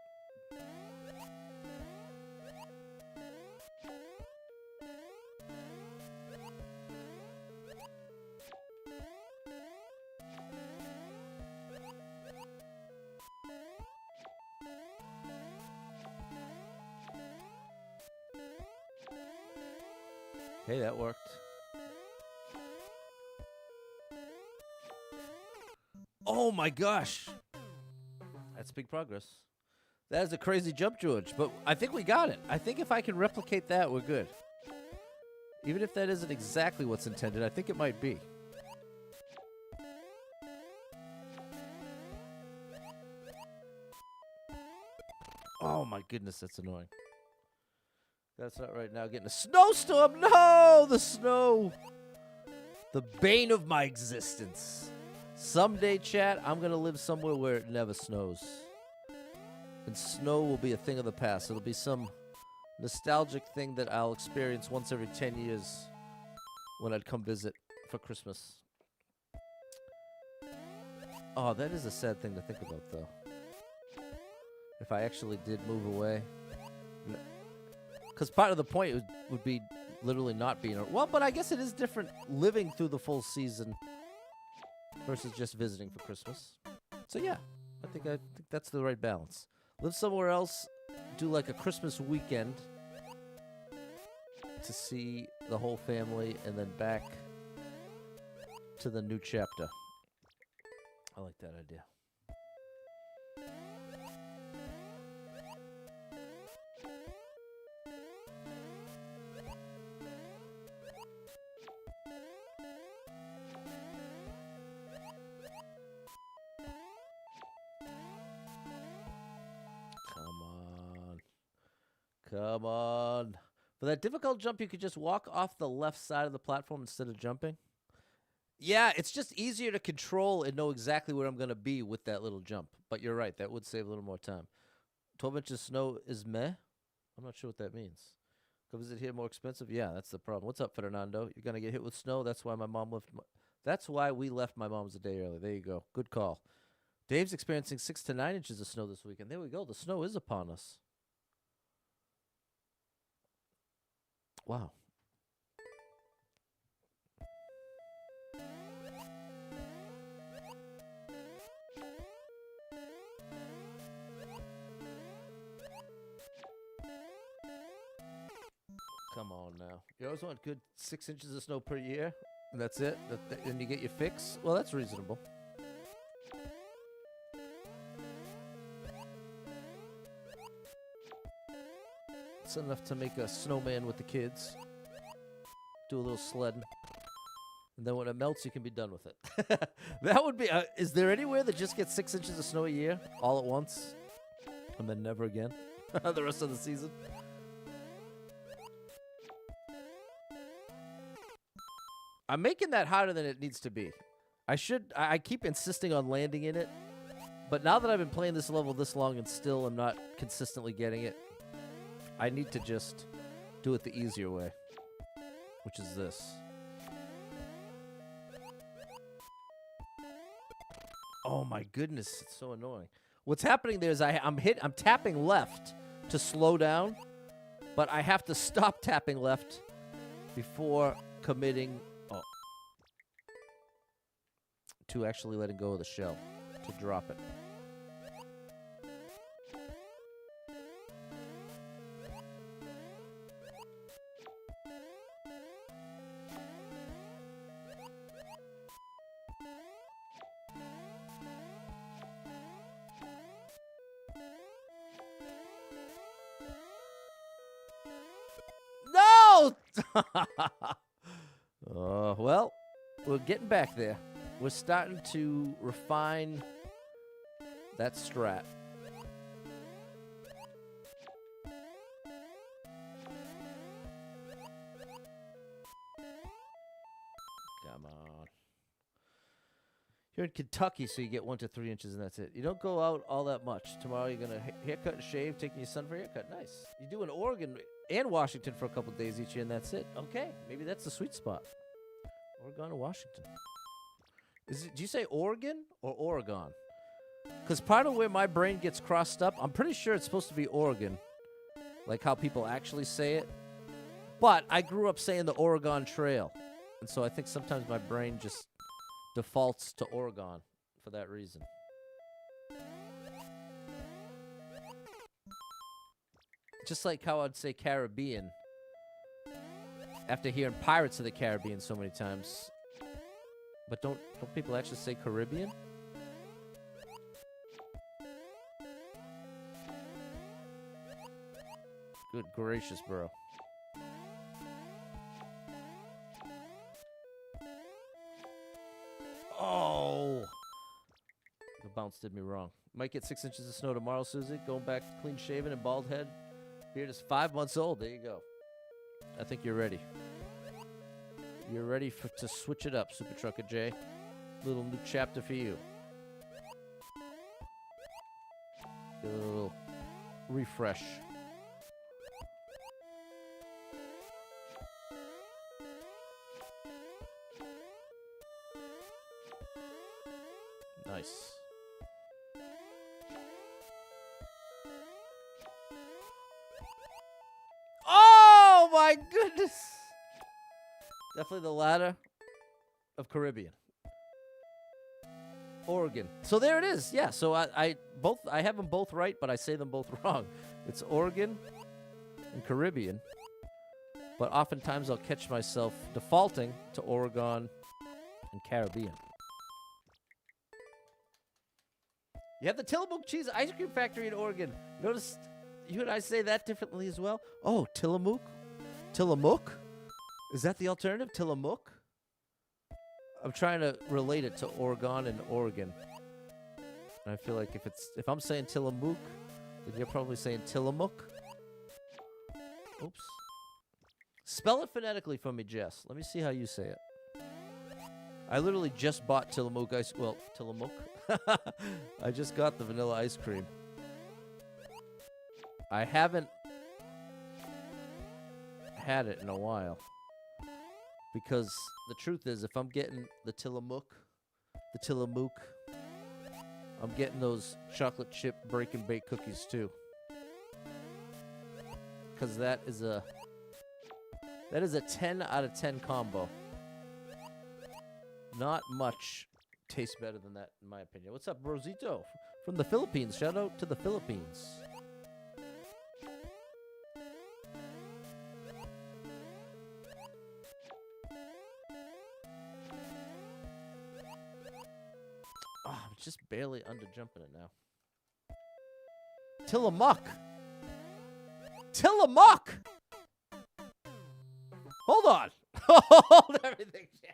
Hey, that worked. Oh my gosh. That's big progress. That is a crazy jump, George, but I think we got it. I think if I can replicate that, we're good. Even if that isn't exactly what's intended, I think it might be. Oh my goodness, that's annoying. That's not right now. Getting a snowstorm. No, the snow. The bane of my existence. Someday, chat, I'm going to live somewhere where it never snows. And snow will be a thing of the past. It'll be some nostalgic thing that I'll experience once every 10 years when I'd come visit for Christmas. Oh, that is a sad thing to think about, though. If I actually did move away. Because part of the point would be literally not being... Well, but I guess it is different living through the full season versus just visiting for Christmas. So, yeah, I think that's the right balance. Live somewhere else, do like a Christmas weekend to see the whole family, and then back to the new chapter. I like that idea. Come on. For that difficult jump, you could just walk off the left side of the platform instead of jumping. Yeah, it's just easier to control and know exactly where I'm going to be with that little jump. But you're right, that would save a little more time. 12 inches of snow is meh? I'm not sure what that means. Go visit here more expensive? Yeah, that's the problem. What's up, Fernando? You're going to get hit with snow? That's why my mom left. That's why we left my mom's a day early. There you go. Good call. Dave's experiencing 6 to 9 inches of snow this weekend. There we go. The snow is upon us. Wow. Come on now. You always want good 6 inches of snow per year? And that's it? And you get your fix? Well, that's reasonable. It's enough to make a snowman with the kids. Do a little sledding. And then when it melts, you can be done with it. That would be... is there anywhere that just gets 6 inches of snow a year? All at once? And then never again? The rest of the season? I'm making that harder than it needs to be. I keep insisting on landing in it. But now that I've been playing this level this long and still am not consistently getting it, I need to just do it the easier way, which is this. Oh my goodness, it's so annoying. What's happening there is I'm tapping left to slow down, but I have to stop tapping left before committing to actually letting go of the shell to drop it. Well, we're getting back there. We're starting to refine that strat. Come on. You're in Kentucky, so you get 1 to 3 inches, and that's it. You don't go out all that much. Tomorrow you're going to haircut and shave, taking your son for a haircut. Nice. You do in Oregon and Washington for a couple days each year, and that's it. Okay, maybe that's the sweet spot. Oregon or Washington. Do you say Oregon or Oregon? Because part of where my brain gets crossed up, I'm pretty sure it's supposed to be Oregon. Like how people actually say it. But I grew up saying the Oregon Trail. And so I think sometimes my brain just defaults to Oregon for that reason. Just like how I'd say Caribbean after hearing Pirates of the Caribbean so many times. But don't people actually say Caribbean? Good gracious, bro. Oh! The bounce did me wrong. Might get 6 inches of snow tomorrow, Susie. Going back clean shaven and bald head. Beard is 5 months old. There you go. I think you're ready. You're ready to switch it up, Super Trucker J. Little new chapter for you. Get a little refresh. Nice. Oh my goodness! Definitely the latter of Caribbean. Oregon. So there it is. Yeah. So I have them both right, but I say them both wrong. It's Oregon and Caribbean. But oftentimes I'll catch myself defaulting to Oregon and Caribbean. You have the Tillamook Cheese Ice Cream Factory in Oregon. Notice you and I say that differently as well. Oh, Tillamook? Tillamook? Is that the alternative? Tillamook? I'm trying to relate it to Oregon and Oregon. And I feel like if I'm saying Tillamook, then you're probably saying Tillamook. Oops. Spell it phonetically for me, Jess. Let me see how you say it. I literally just bought Tillamook ice. Well, Tillamook. I just got the vanilla ice cream. I haven't had it in a while. Because the truth is, if I'm getting the Tillamook, I'm getting those chocolate chip break and bake cookies too. Because that is a 10 out of 10 combo. Not much tastes better than that, in my opinion. What's up, Rosito? From the Philippines. Shout out to the Philippines. Oh, I'm just barely under jumping it now. Tillamook. Tillamook. Hold on. Hold everything, chat.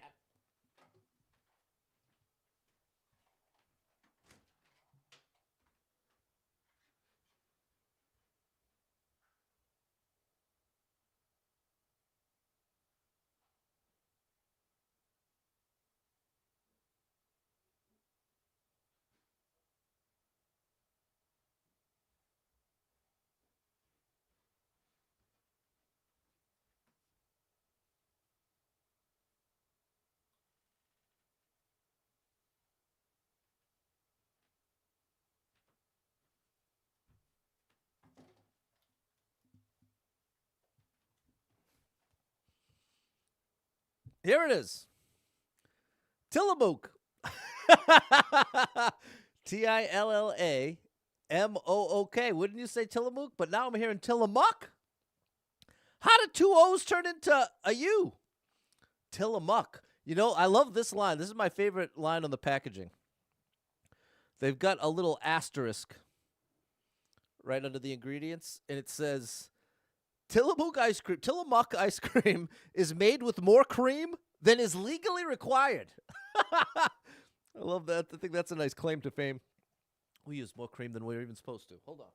Here it is. Tillamook. Tillamook. Wouldn't you say Tillamook? But now I'm hearing Tillamook. How did two O's turn into a U? Tillamook. You know, I love this line. This is my favorite line on the packaging. They've got a little asterisk right under the ingredients, and it says, Tillamook ice cream is made with more cream than is legally required. I love that. I think that's a nice claim to fame. We use more cream than we're even supposed to. Hold on.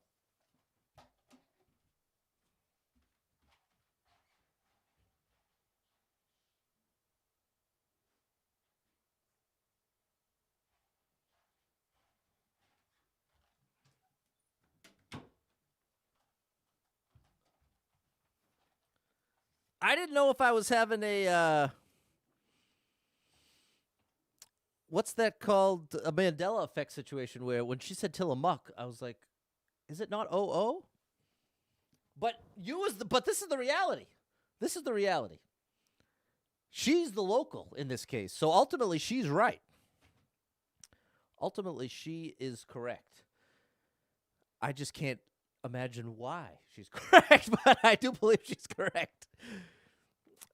I didn't know if I was having a, what's that called? A Mandela effect situation where when she said Tillamook, I was like, is it not OO? But but this is the reality. This is the reality. She's the local in this case. So ultimately, she's right. Ultimately, she is correct. I just can't imagine why she's correct, but I do believe she's correct.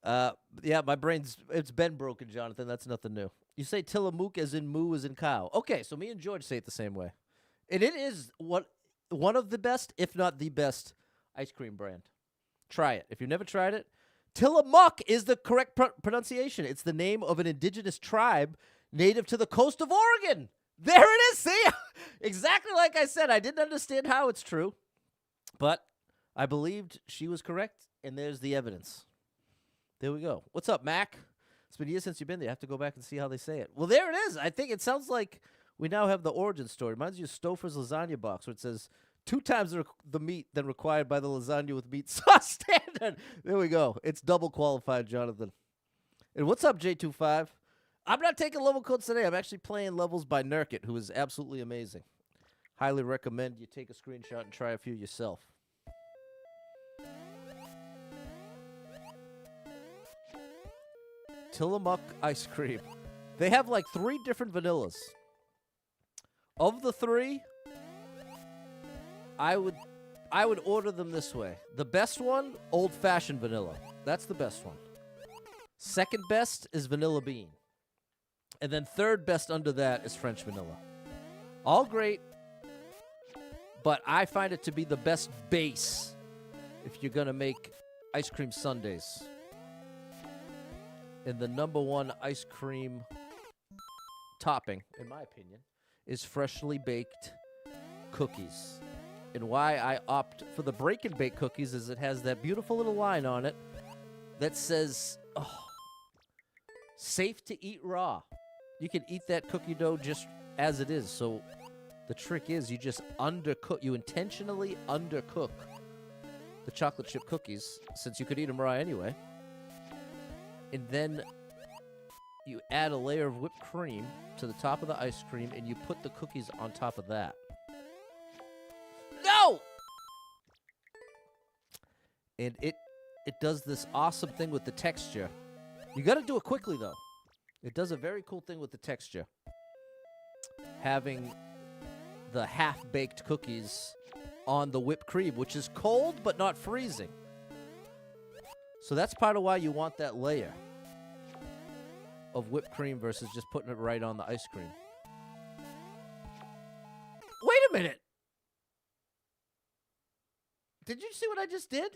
Yeah, it's been broken, Jonathan. That's nothing new. You say Tillamook as in moo as in cow. Okay, so me and George say it the same way. And it is one of the best, if not the best, ice cream brand. Try it. If you've never tried it, Tillamook is the correct pronunciation. It's the name of an indigenous tribe native to the coast of Oregon. There it is. See? Exactly like I said. I didn't understand how it's true, but I believed she was correct, and there's the evidence. There we go. What's up, Mac? It's been years since you've been there. I have to go back and see how they say it. Well, there it is. I think it sounds like we now have the origin story. Reminds you of Stouffer's lasagna box, where it says 2 times the meat than required by the lasagna with meat sauce standard. There we go. It's double qualified, Jonathan. And what's up, J25? I'm not taking level codes today. I'm actually playing levels by Nurkte, who is absolutely amazing. Highly recommend you take a screenshot and try a few yourself. Tillamook ice cream. They have like 3 different vanillas. Of the 3, I would order them this way. The best one, old-fashioned vanilla. That's the best one. Second best is vanilla bean. And then third best under that is French vanilla. All great, but I find it to be the best base if you're going to make ice cream sundaes. And the number 1 ice cream topping, in my opinion, is freshly baked cookies. And why I opt for the break and bake cookies is it has that beautiful little line on it that says, safe to eat raw. You can eat that cookie dough just as it is. So the trick is you just undercook. You intentionally undercook the chocolate chip cookies, since you could eat them raw anyway. And then you add a layer of whipped cream to the top of the ice cream, and you put the cookies on top of that. No! And it does this awesome thing with the texture. You got to do it quickly, though. It does a very cool thing with the texture. Having the half-baked cookies on the whipped cream, which is cold but not freezing. So that's part of why you want that layer of whipped cream versus just putting it right on the ice cream. Wait a minute. Did you see what I just did?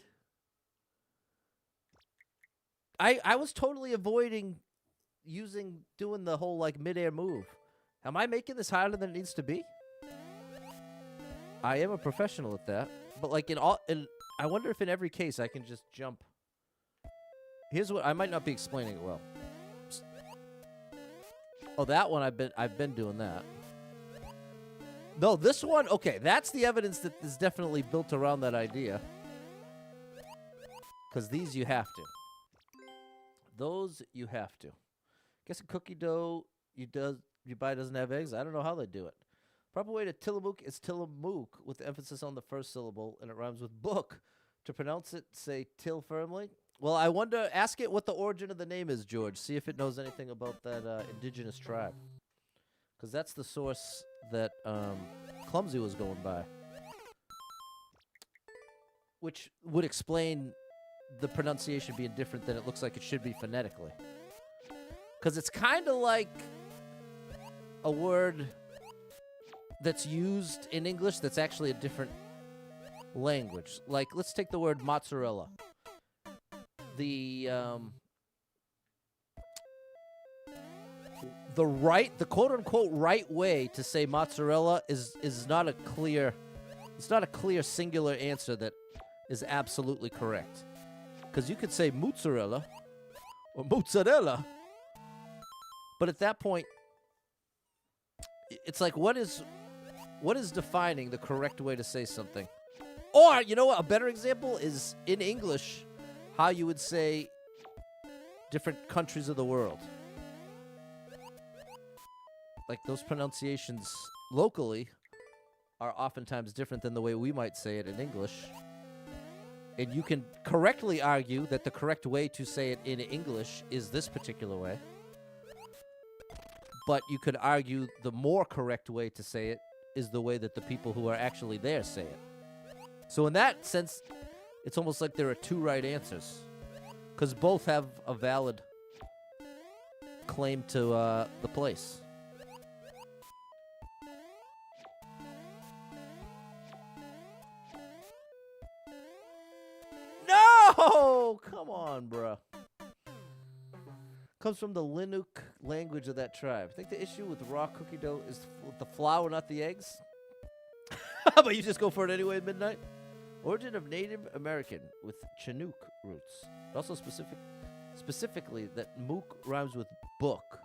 I was totally avoiding doing the whole like midair move. Am I making this harder than it needs to be? I am a professional at that, but like I wonder if in every case I can just jump. Here's what I might not be explaining it well. Oh, that one I've been doing that. No, this one, okay, that's the evidence that is definitely built around that idea. Because these you have to. Those you have to. Guess a cookie dough you buy doesn't have eggs. I don't know how they do it. Proper way to Tillamook is Tillamook with the emphasis on the first syllable, and it rhymes with book. To pronounce it, say till firmly. Well, I wonder, ask it what the origin of the name is, George. See if it knows anything about that indigenous tribe. Because that's the source that Clumsy was going by. Which would explain the pronunciation being different than it looks like it should be phonetically. Because it's kind of like a word that's used in English that's actually a different language. Like, let's take the word mozzarella. The quote-unquote right way to say mozzarella is not a clear, it's not a clear singular answer that is absolutely correct. Because you could say mozzarella or mozzarella, but at that point, it's like, what is defining the correct way to say something? Or, you know what, a better example is in English, how you would say different countries of the world. Like, those pronunciations locally are oftentimes different than the way we might say it in English. And you can correctly argue that the correct way to say it in English is this particular way. But you could argue the more correct way to say it is the way that the people who are actually there say it. So in that sense, it's almost like there are 2 right answers. Because both have a valid claim to the place. No! Come on, bruh. Comes from the Linuk language of that tribe. I think the issue with raw cookie dough is the flour, not the eggs. But you just go for it anyway at midnight. Origin of Native American with Chinook roots. Also specifically that mook rhymes with book,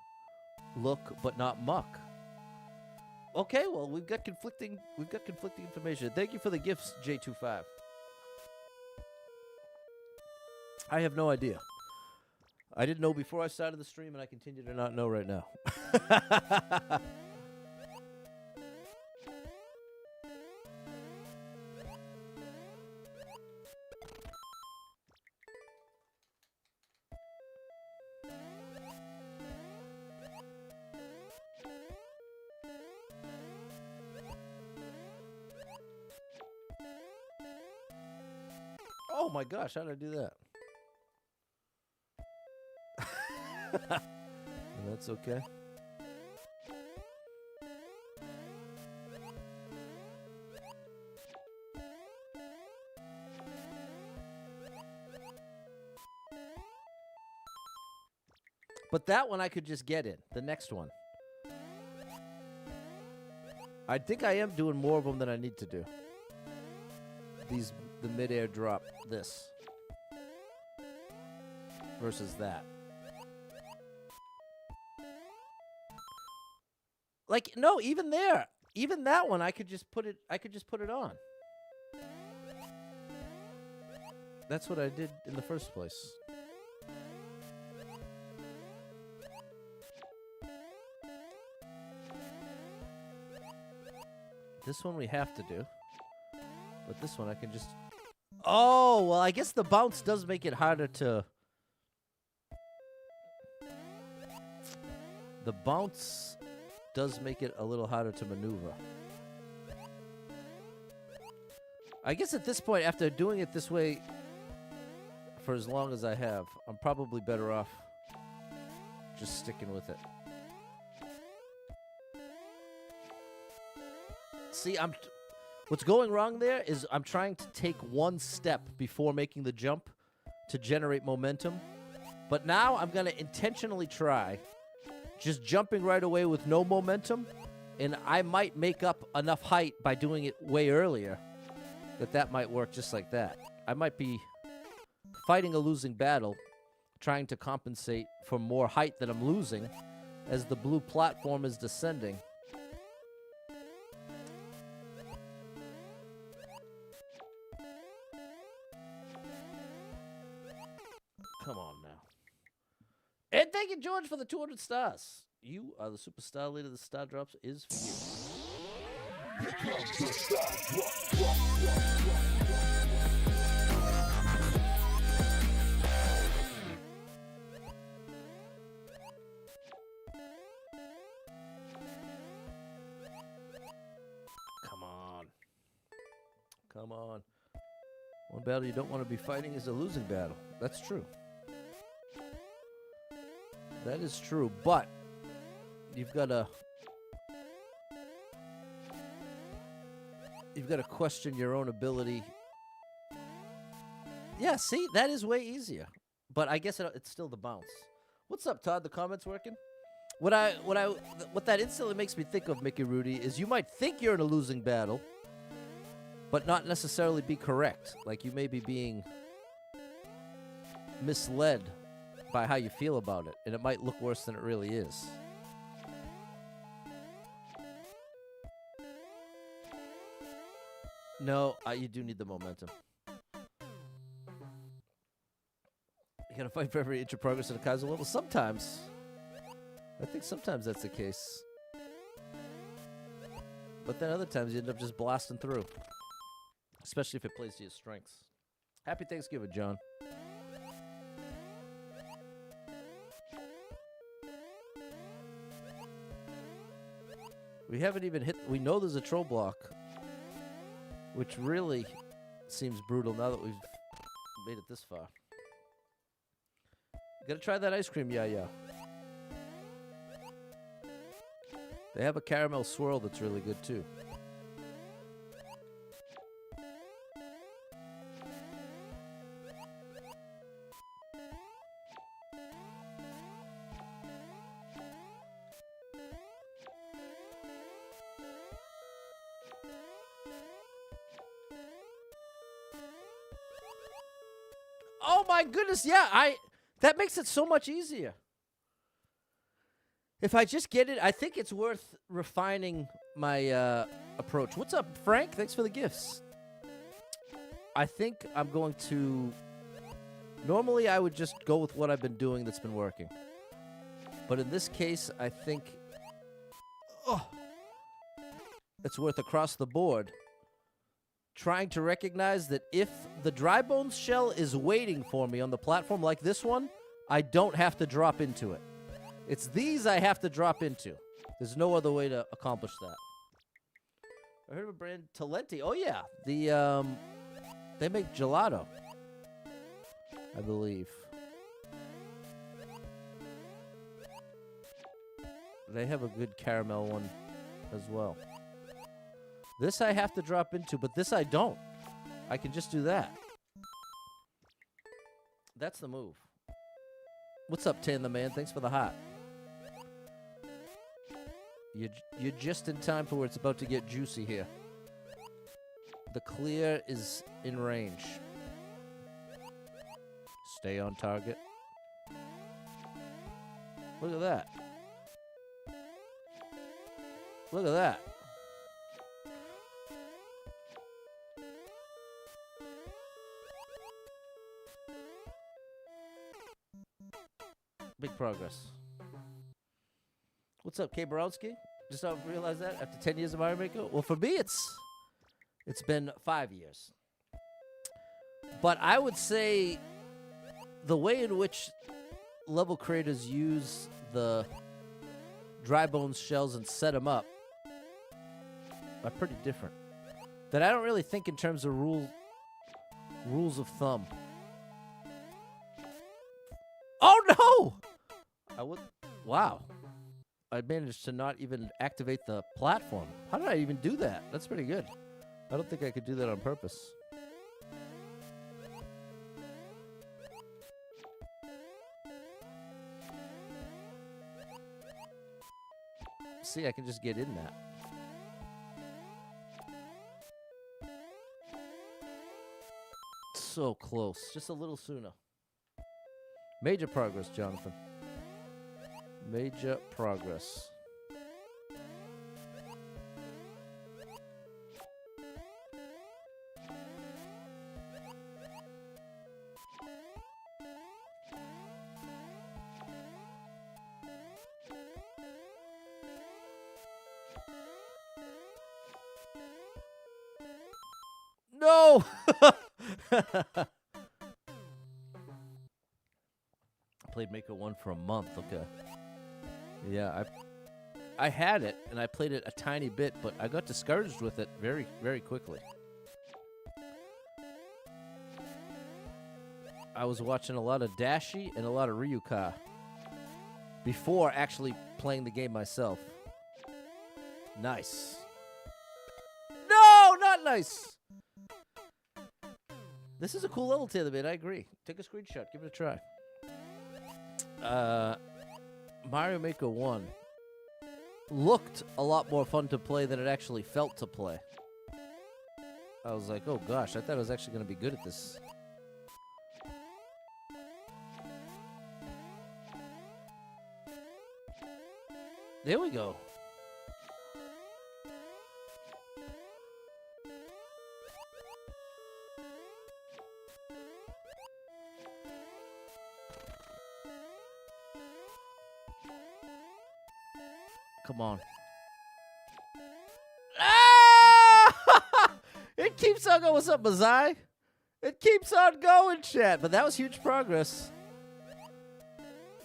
look, but not muck. Okay, well we've got conflicting information. Thank you for the gifts, J25. I have no idea. I didn't know before I started the stream, and I continue to not know right now. Oh my gosh, how did I do that? That's okay. But that one I could just get in. The next one. I think I am doing more of them than I need to do. The mid-air drop, this. Versus that. Like, no, even there. Even that one I could just put it on. That's what I did in the first place. This one we have to do. But this one I can just... Oh, well, I guess the bounce does make it harder to... The bounce does make it a little harder to maneuver. I guess at this point, after doing it this way for as long as I have, I'm probably better off just sticking with it. See, what's going wrong there is I'm trying to take one step before making the jump to generate momentum. But now I'm going to intentionally try just jumping right away with no momentum, and I might make up enough height by doing it way earlier that might work just like that. I might be fighting a losing battle, trying to compensate for more height that I'm losing as the blue platform is descending. Come on now. And thank you, George, for the 200 stars. You are the superstar leader. The star drops is for you. Come on. Come on. One battle you don't want to be fighting is a losing battle. That's true. That is true, but you've got to question your own ability. Yeah, see, that is way easier. But I guess it's still the bounce. What's up, Todd? The comments working? What that instantly makes me think of, Mickey Rudy, is you might think you're in a losing battle, but not necessarily be correct. Like you may be being misled by how you feel about it, and it might look worse than it really is. No, you do need the momentum. You gotta fight for every inch of progress at a Kaiser level. Sometimes. I think sometimes that's the case. But then other times you end up just blasting through. Especially if it plays to your strengths. Happy Thanksgiving, John. We haven't even hit... We know there's a troll block. Which really seems brutal now that we've made it this far. Gotta try that ice cream, yeah. They have a caramel swirl that's really good, too. Oh my goodness, yeah, that makes it so much easier. If I just get it, I think it's worth refining my approach. What's up, Frank? Thanks for the gifts. I think I'm going to... Normally, I would just go with what I've been doing that's been working. But in this case, I think... it's worth across the board trying to recognize that if the dry bones shell is waiting for me on the platform like this one, I don't have to drop into it. It's these I have to drop into. There's no other way to accomplish that. I heard of a brand, Talenti. Oh, yeah. They make gelato, I believe. They have a good caramel one as well. This I have to drop into, but this I don't. I can just do that. That's the move. What's up, Tan the Man? Thanks for the hot. You're just in time for where it's about to get juicy here. The clear is in range. Stay on target. Look at that. Look at that. Big progress. What's up, K. Borowski? Just don't realize that after 10 years of Mario Maker? Well, for me, it's been 5 years. But I would say the way in which level creators use the dry bones shells and set them up are pretty different. That I don't really think in terms of rules of thumb. Oh no! Wow. I managed to not even activate the platform. How did I even do that? That's pretty good. I don't think I could do that on purpose. See, I can just get in that. So close. Just a little sooner. Major progress, Jonathan. Major progress. No! Played Maker 1 for a month, okay. Yeah, I had it, and I played it a tiny bit, but I got discouraged with it very, very quickly. I was watching a lot of Dashi and a lot of Ryuka before actually playing the game myself. Nice. No, not nice! This is a cool level, Taylor, man. I agree. Take a screenshot. Give it a try. Mario Maker 1 looked a lot more fun to play than it actually felt to play. I was like, oh gosh, I thought I was actually going to be good at this. There we go. Come on. Ah! It keeps on going. What's up, Mazai? It keeps on going, chat. But that was huge progress.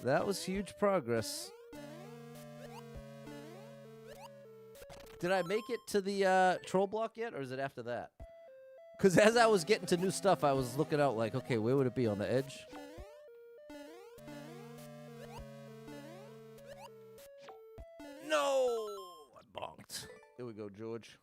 That was huge progress. Did I make it to the troll block yet, or is it after that? Because as I was getting to new stuff, I was looking out like, okay, where would it be? On the edge? No! I bonked. Here we go, George.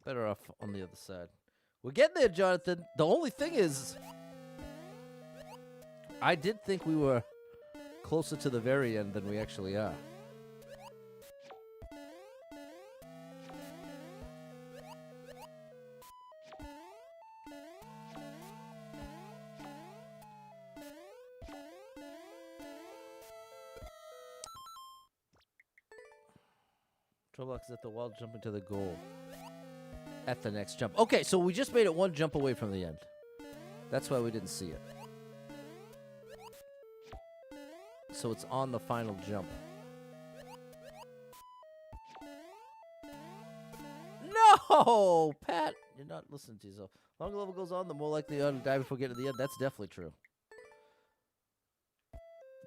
Better off on the other side. We're getting there, Jonathan. The only thing is, I did think we were closer to the very end than we actually are. Trouble is at the wall jumping to the goal. At the next jump. Okay, so we just made it one jump away from the end. That's why we didn't see it. So it's on the final jump. No! Pat, you're not listening to yourself. The longer the level goes on, the more likely you are to die before getting to the end. That's definitely true.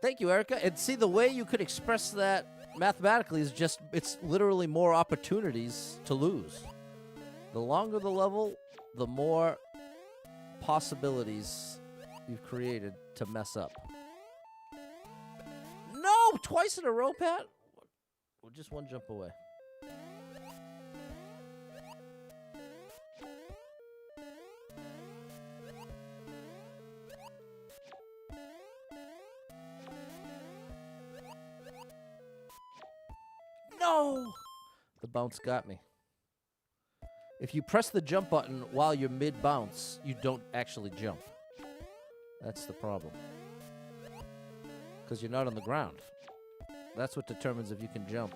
Thank you, Erica. And see, the way you could express that mathematically is just, it's literally more opportunities to lose. The longer the level, the more possibilities you've created to mess up. No! Twice in a row, Pat? We're just one jump away. No! The bounce got me. If you press the jump button while you're mid-bounce, you don't actually jump. That's the problem. Because you're not on the ground. That's what determines if you can jump.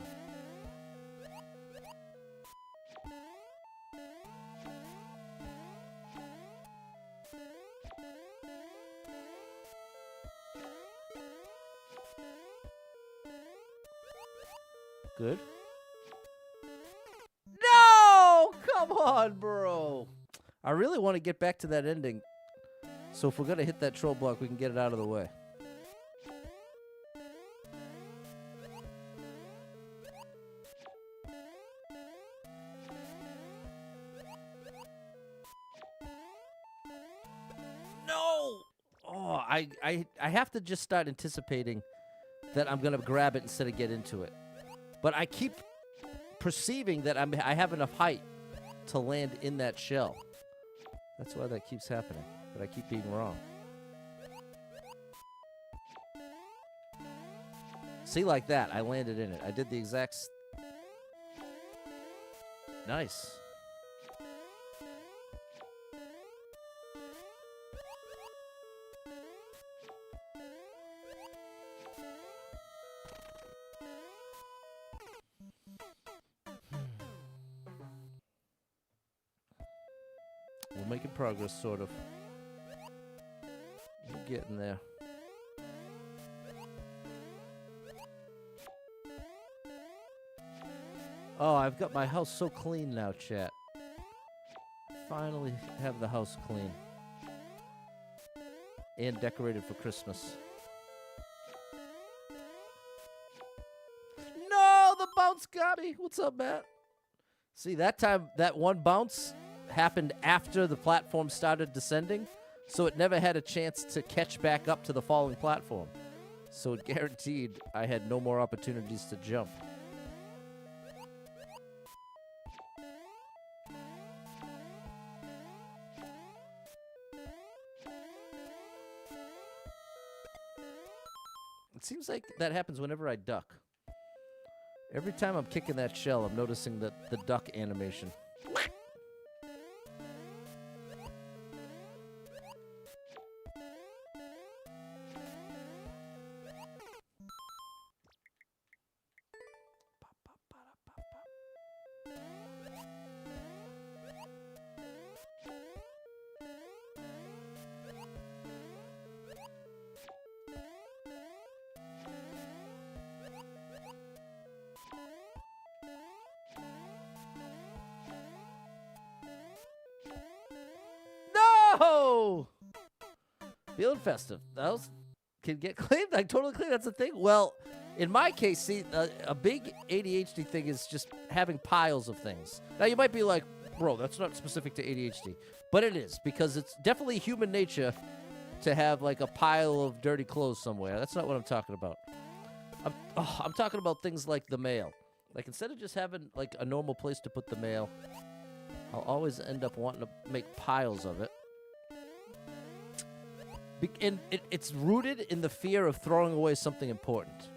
Good. No! Come on, bro. I really want to get back to that ending. So if we're going to hit that troll block, we can get it out of the way. No! Oh, I have to just start anticipating that I'm going to grab it instead of get into it. But I keep perceiving that I have enough height to land in that shell. That's why that keeps happening. But I keep being wrong. See, like that, I landed in it. I did the exact... Nice. We're making progress, sort of. We're getting there. Oh, I've got my house so clean now, chat. Finally have the house clean. And decorated for Christmas. No, the bounce got me. What's up, Matt? See, that time, that one bounce happened after the platform started descending, so it never had a chance to catch back up to the falling platform. So it guaranteed I had no more opportunities to jump. It seems like that happens whenever I duck. Every time I'm kicking that shell, I'm noticing the duck animation. No! Feeling festive. That was can get claimed. I totally claim that's a thing. Well, in my case, see, a big ADHD thing is just having piles of things. Now, you might be like, bro, that's not specific to ADHD. But it is, because it's definitely human nature to have, like, a pile of dirty clothes somewhere. That's not what I'm talking about. I'm talking about things like the mail. Like, instead of just having, like, a normal place to put the mail, I'll always end up wanting to make piles of it. And it's rooted in the fear of throwing away something important.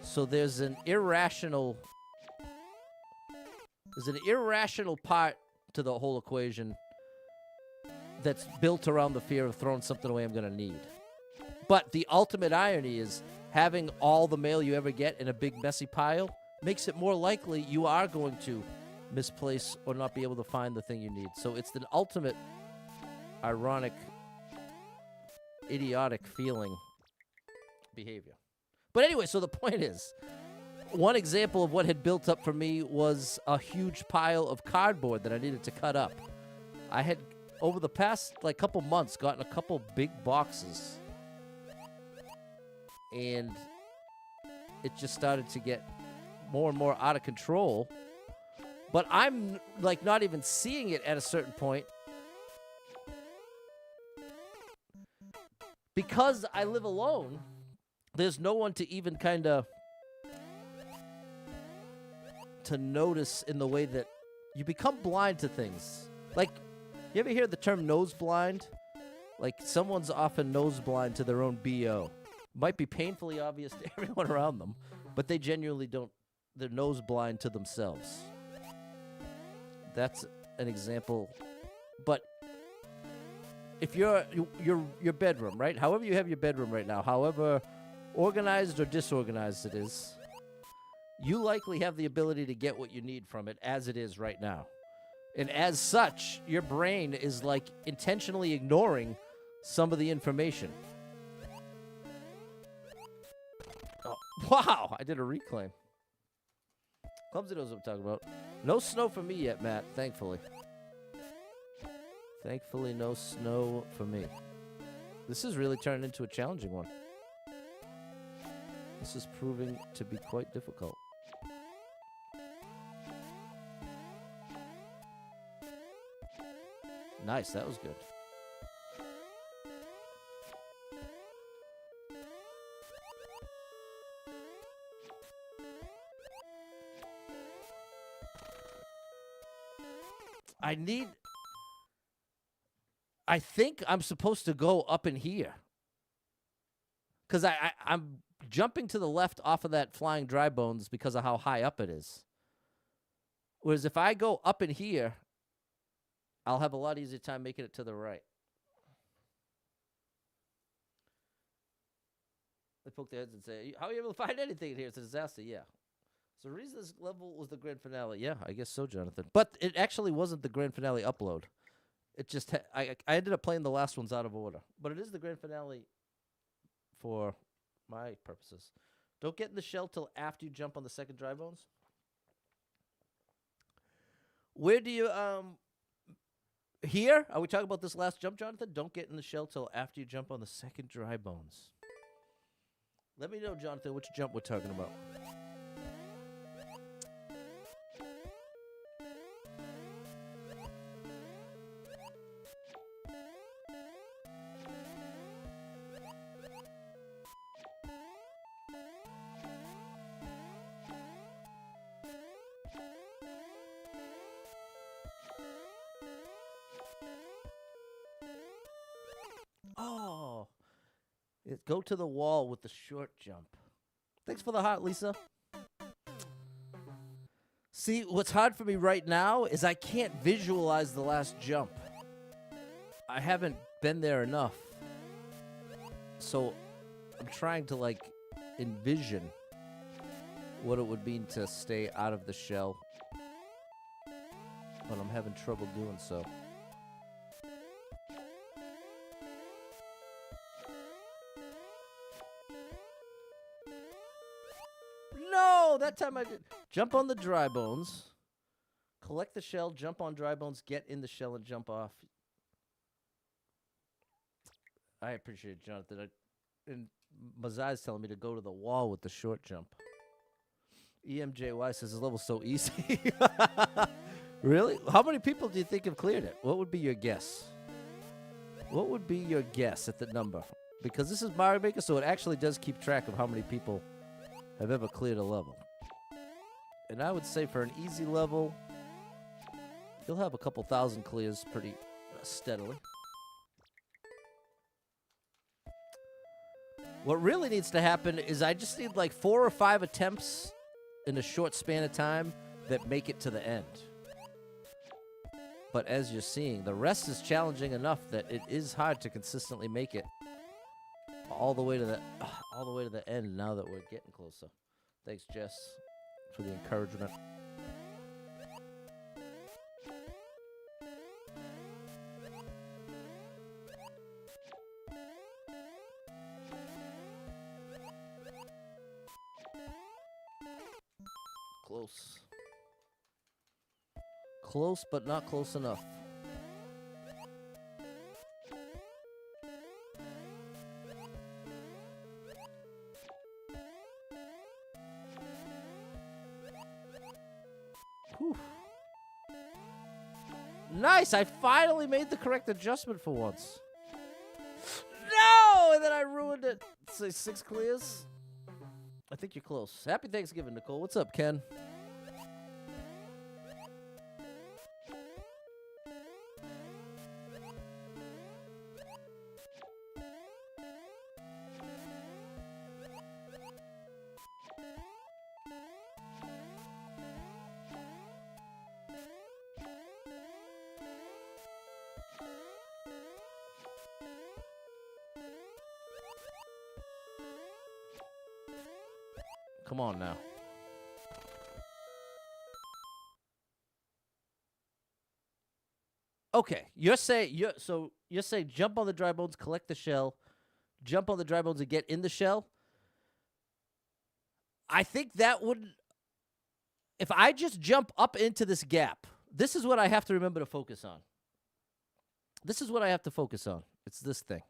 So there's an irrational part to the whole equation that's built around the fear of throwing something away I'm going to need. But the ultimate irony is having all the mail you ever get in a big messy pile makes it more likely you are going to misplace or not be able to find the thing you need. So it's the ultimate ironic, idiotic feeling behavior. But anyway, so the point is, one example of what had built up for me was a huge pile of cardboard that I needed to cut up. I had, over the past like couple months, gotten a couple big boxes, and it just started to get more and more out of control. But I'm like not even seeing it at a certain point because I live alone. There's no one to even kind of to notice in the way that you become blind to things. Like, you ever hear the term nose blind? Like, someone's often nose blind to their own BO. Might be painfully obvious to everyone around them, but they genuinely don't. They're nose blind to themselves. That's an example. But if your bedroom, right? However you have your bedroom right now, however organized or disorganized it is, you likely have the ability to get what you need from it as it is right now. And as such, your brain is like intentionally ignoring some of the information. Oh, wow, I did a reclaim. Clumsy knows what I'm talking about. No snow for me yet, Matt, thankfully. Thankfully, no snow for me. This is really turning into a challenging one. This is proving to be quite difficult. Nice, that was good. I think I'm supposed to go up in here. Because I'm jumping to the left off of that flying dry bones because of how high up it is. Whereas if I go up in here, I'll have a lot easier time making it to the right. They poke their heads and say, how are you able to find anything in here? It's a disaster. Yeah. So the reason this level was the grand finale. Yeah, I guess so, Jonathan. But it actually wasn't the grand finale upload. It just, I ended up playing the last ones out of order. But it is the grand finale for my purposes. Don't get in the shell till after you jump on the second dry bones. Where do you, here? Are we talking about this last jump, Jonathan? Don't get in the shell till after you jump on the second dry bones. Let me know, Jonathan, which jump we're talking about. Oh, go to the wall with the short jump. Thanks for the heart, Lisa. See, what's hard for me right now is I can't visualize the last jump. I haven't been there enough. So I'm trying to, like, envision what it would mean to stay out of the shell. But I'm having trouble doing so. No, that time I did. Jump on the dry bones. Collect the shell, jump on dry bones, get in the shell, and jump off. I appreciate it, Jonathan. And Mazai's telling me to go to the wall with the short jump. EMJY says this level's so easy. Really? How many people do you think have cleared it? What would be your guess? What would be your guess at the number? Because this is Mario Maker, so it actually does keep track of how many people have ever cleared a level. And I would say for an easy level, you'll have a couple thousand clears pretty steadily. What really needs to happen is I just need like 4 or 5 attempts in a short span of time that make it to the end. But as you're seeing, the rest is challenging enough that it is hard to consistently make it all the way to the end now that we're getting closer. Thanks, Jess, for the encouragement. Close. Close, but not close enough. Whew. Nice! I finally made the correct adjustment for once. No! And then I ruined it. Say 6 clears. I think you're close. Happy Thanksgiving, Nicole. What's up, Ken? Come on now. Okay, you're saying jump on the dry bones, collect the shell, jump on the dry bones and get in the shell. I think that would, if I just jump up into this gap, this is what I have to remember to focus on. This is what I have to focus on. It's this thing.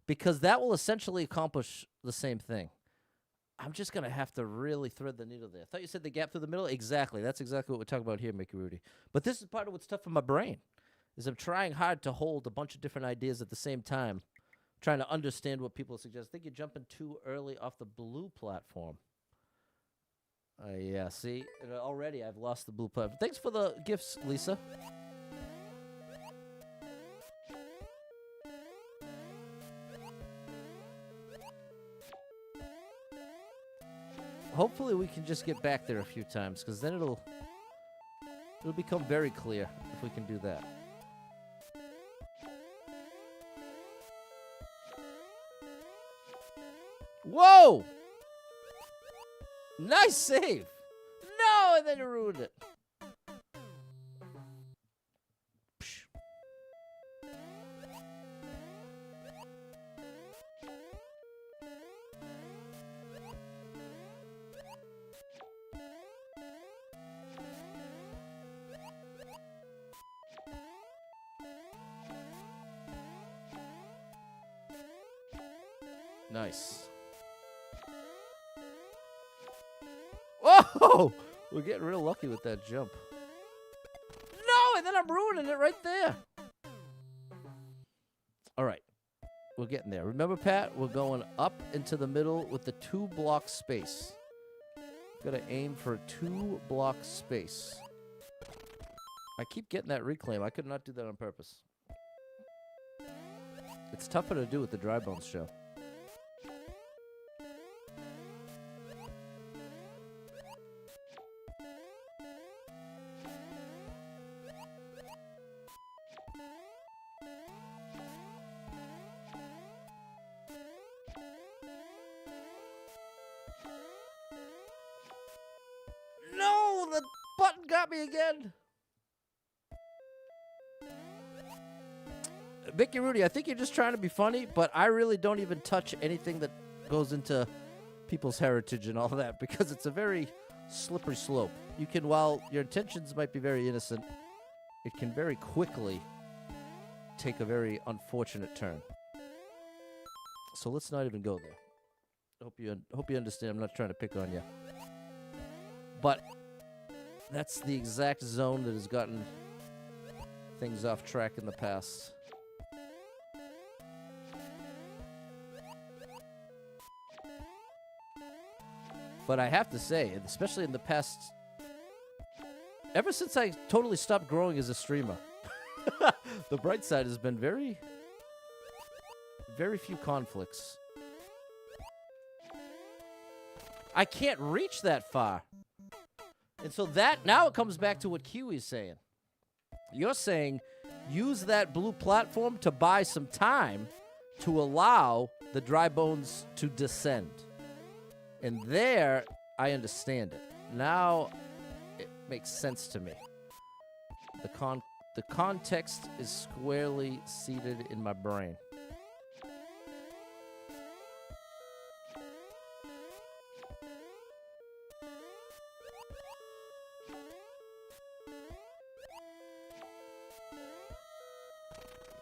Because that will essentially accomplish the same thing. I'm just going to have to really thread the needle there. I thought you said the gap through the middle? Exactly. That's exactly what we're talking about here, Mickey Rudy. But this is part of what's tough for my brain, is I'm trying hard to hold a bunch of different ideas at the same time, trying to understand what people suggest. I think you're jumping too early off the blue platform. Yeah, see? Already I've lost the blue platform. Thanks for the gifts, Lisa. Hopefully we can just get back there a few times, because then it'll become very clear if we can do that. Whoa! Nice save! No, and then you ruined it. Nice. Oh! We're getting real lucky with that jump. No, and then I'm ruining it right there. All right. We're getting there. Remember, Pat, we're going up into the middle with the 2-block space. Got to aim for a 2-block space. I keep getting that reclaim. I could not do that on purpose. It's tougher to do with the dry bones show. No, the button got me again. Mickey Rudy, I think you're just trying to be funny, but I really don't even touch anything that goes into people's heritage and all that, because it's a very slippery slope. You can, while your intentions might be very innocent, it can very quickly take a very unfortunate turn. So let's not even go there. Hope you understand. I'm not trying to pick on you. But that's the exact zone that has gotten things off track in the past. But I have to say, especially in the past, ever since I totally stopped growing as a streamer, the bright side has been very few conflicts. I can't reach that far. And so now it comes back to what Kiwi's saying. You're saying use that blue platform to buy some time to allow the dry bones to descend. And there, I understand it. Now, it makes sense to me. The context is squarely seated in my brain.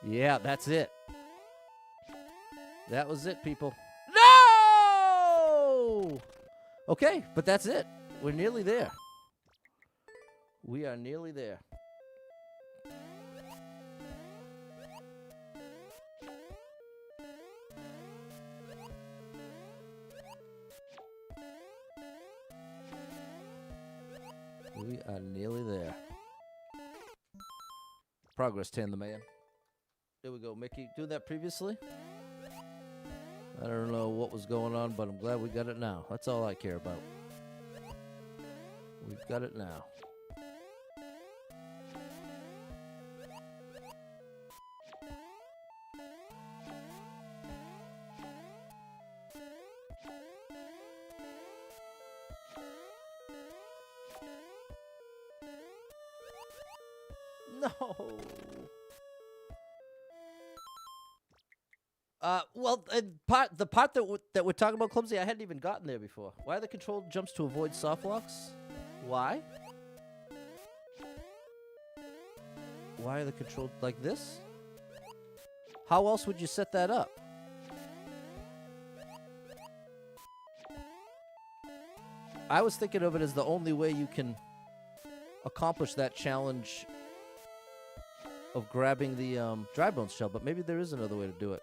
Yeah, that's it. That was it, people. No! Okay, but that's it. We're nearly there. We are nearly there. We are nearly there. Progress 10, the man. There we go, Mickey. Do that previously? I don't know what was going on, but I'm glad we got it now. That's all I care about. We've got it now. No. Well, the part that we're talking about, Clumsy, I hadn't even gotten there before. Why are the controlled jumps to avoid soft locks? Why? Why are the controlled like this? How else would you set that up? I was thinking of it as the only way you can accomplish that challenge of grabbing the dry bones shell, but maybe there is another way to do it.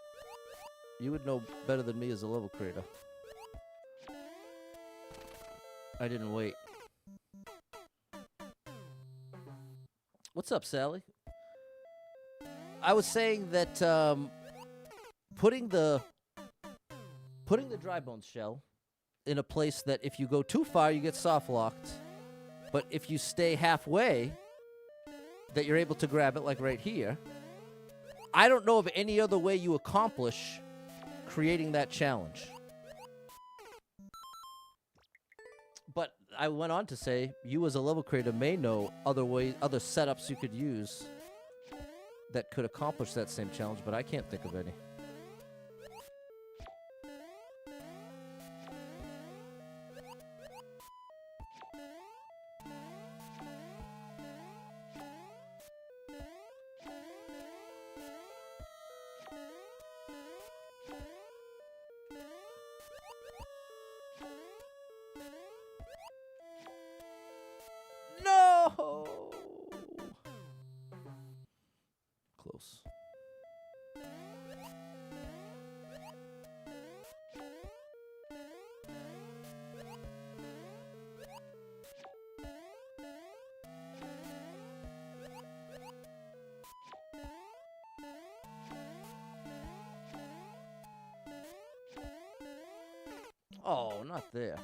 You would know better than me as a level creator. I didn't wait. What's up, Sally? I was saying that putting the dry bones shell in a place that if you go too far, you get soft locked, but if you stay halfway, that you're able to grab it, like right here. I don't know of any other way you accomplish creating that challenge. But I went on to say, you as a level creator may know other ways, other setups you could use that could accomplish that same challenge, but I can't think of any. No! Close. Oh, not there.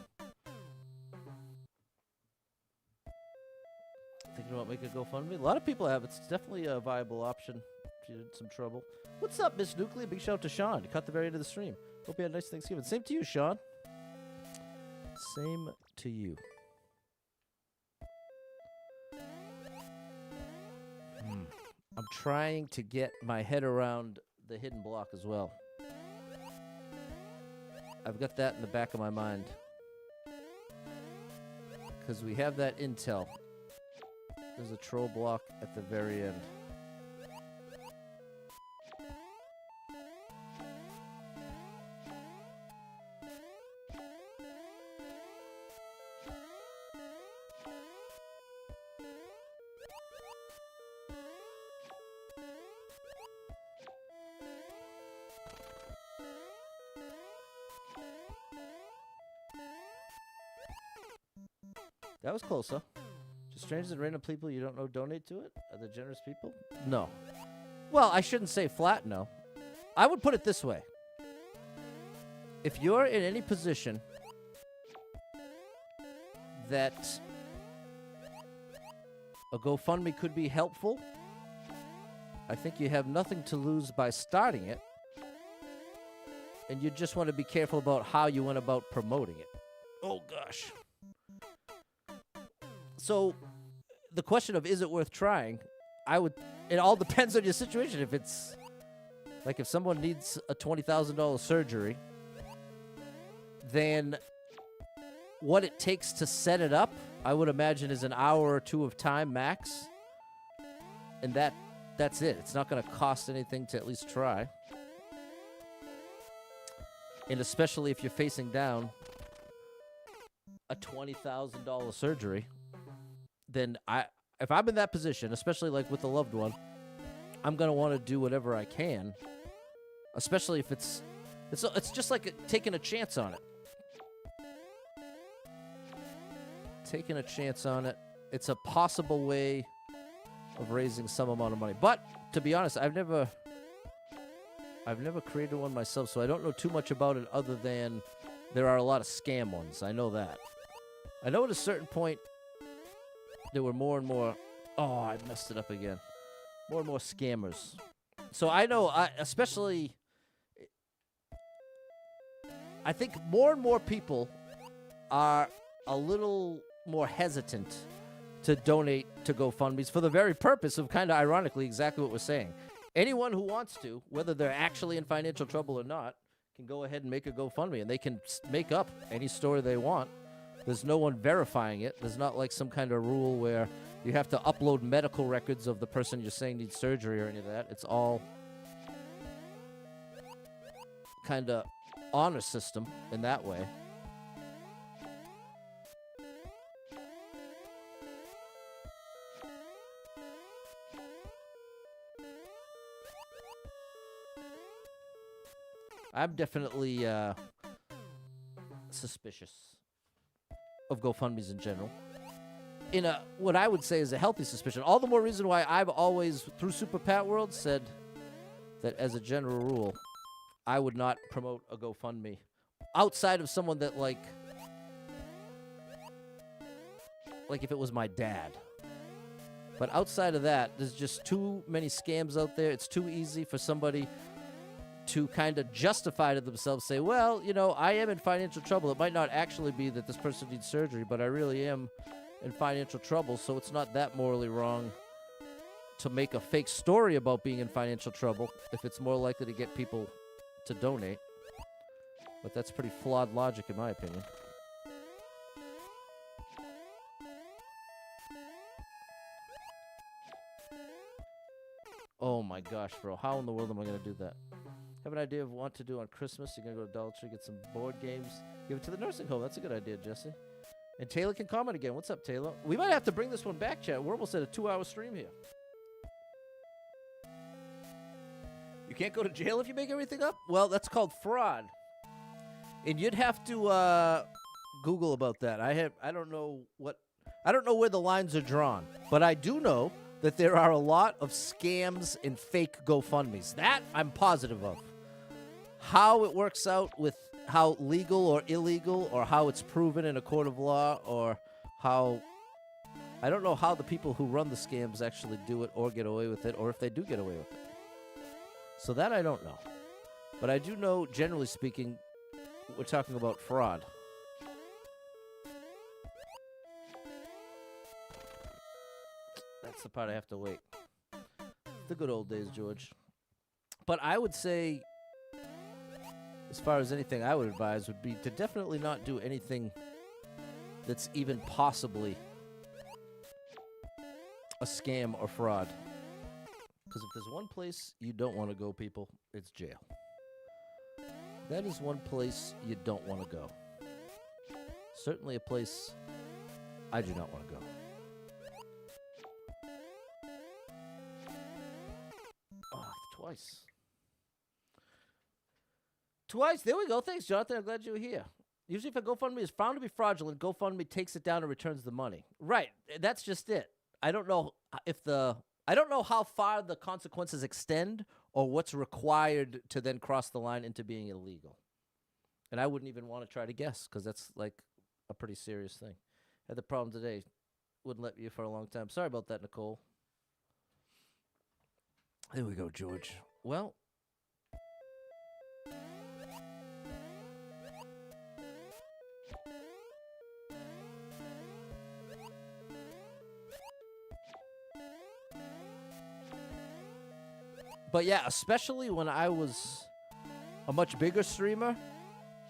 Thinking about making a GoFundMe? A lot of people have. It's definitely a viable option if you're in some trouble. What's up, Miss Nuclear? Big shout out to Sean. You caught the very end of the stream. Hope you had a nice Thanksgiving. Same to you, Sean. Same to you. I'm trying to get my head around the hidden block as well. I've got that in the back of my mind. Because we have that intel. There's a troll block at the very end. That was closer. Just strangers and random people you don't know donate to it? Are they generous people? No. Well, I shouldn't say flat no. I would put it this way. If you're in any position that a GoFundMe could be helpful, I think you have nothing to lose by starting it. And you just want to be careful about how you went about promoting it. Oh, gosh. So, the question of is it worth trying, it all depends on your situation. If it's, like if someone needs a $20,000 surgery, then what it takes to set it up, I would imagine, is an hour or two of time max. And that's it. It's not going to cost anything to at least try. And especially if you're facing down a $20,000 surgery, then if I'm in that position, especially like with a loved one, I'm going to want to do whatever I can, especially if it's just like taking a chance on it. Taking a chance on it. It's a possible way of raising some amount of money. But to be honest, I've never created one myself, so I don't know too much about it other than there are a lot of scam ones. I know that. I know at a certain point there were more and more... Oh, I messed it up again. More and more scammers. So I know, especially... I think more and more people are a little more hesitant to donate to GoFundMes for the very purpose of kind of ironically exactly what we're saying. Anyone who wants to, whether they're actually in financial trouble or not, can go ahead and make a GoFundMe, and they can make up any story they want. There's no one verifying it. There's not like some kind of rule where you have to upload medical records of the person you're saying needs surgery or any of that. It's all kind of honor system in that way. I'm definitely suspicious of GoFundMes in general. In what I would say is a healthy suspicion. All the more reason why I've always, through Super Pat World, said that as a general rule, I would not promote a GoFundMe outside of someone that like if it was my dad. But outside of that, there's just too many scams out there. It's too easy for somebody to kind of justify to themselves, say, well, you know, I am in financial trouble. It might not actually be that this person needs surgery, but I really am in financial trouble, so it's not that morally wrong to make a fake story about being in financial trouble if it's more likely to get people to donate. But that's pretty flawed logic, in my opinion. Oh my gosh, bro. How in the world am I going to do that? Have an idea of what to do on Christmas? You're going to go to Dollar Tree, get some board games, give it to the nursing home. That's a good idea, Jesse. And Taylor can comment again. What's up, Taylor? We might have to bring this one back, chat. We're almost at a 2-hour stream here. You can't go to jail if you make everything up? Well, that's called fraud. And you'd have to Google about that. I don't know where the lines are drawn, but I do know that there are a lot of scams and fake GoFundMes. That I'm positive of. How it works out with how legal or illegal, or how it's proven in a court of law, or how... I don't know how the people who run the scams actually do it or get away with it, or if they do get away with it. So that I don't know. But I do know, generally speaking, we're talking about fraud. That's the part I have to wait. The good old days, George. But I would say, as far as anything I would advise, would be to definitely not do anything that's even possibly a scam or fraud. Because if there's one place you don't want to go, people, it's jail. That is one place you don't want to go. Certainly a place I do not want to go. Oh, twice. Twice. There we go. Thanks, Jonathan. I'm glad you were here. Usually if a GoFundMe is found to be fraudulent, GoFundMe takes it down and returns the money. Right. That's just it. I don't know I don't know how far the consequences extend or what's required to then cross the line into being illegal. And I wouldn't even want to try to guess because that's like a pretty serious thing. Had the problem today. Wouldn't let you for a long time. Sorry about that, Nicole. There we go, George. Well, but yeah, especially when I was a much bigger streamer,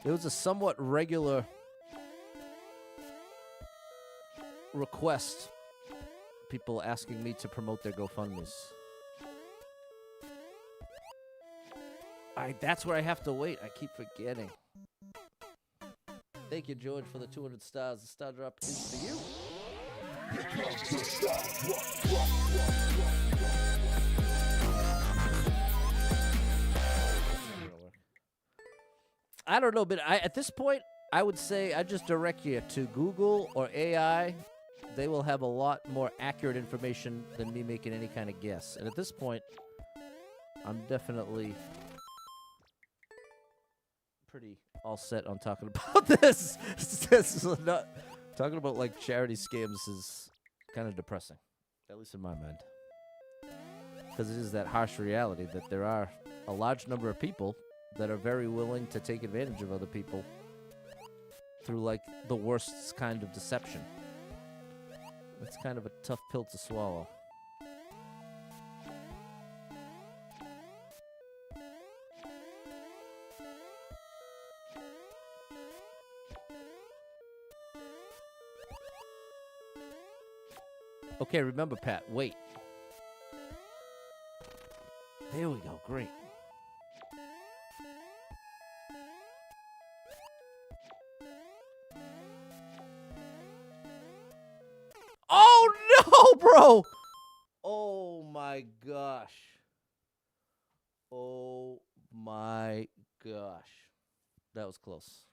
it was a somewhat regular request. People asking me to promote their GoFundMes. That's where I have to wait. I keep forgetting. Thank you, George, for the 200 stars. The star drop is for you. I don't know, but at this point, I would say I just direct you to Google or AI. They will have a lot more accurate information than me making any kind of guess. And at this point, I'm definitely pretty all set on talking about this. This is not talking about like charity scams is kind of depressing, at least in my mind, because it is that harsh reality that there are a large number of people that are very willing to take advantage of other people through like the worst kind of deception. It's kind of a tough pill to swallow. Okay, remember, Pat, wait. There we go, great. Oh, no, bro! Oh, my gosh. Oh, my gosh. That was close.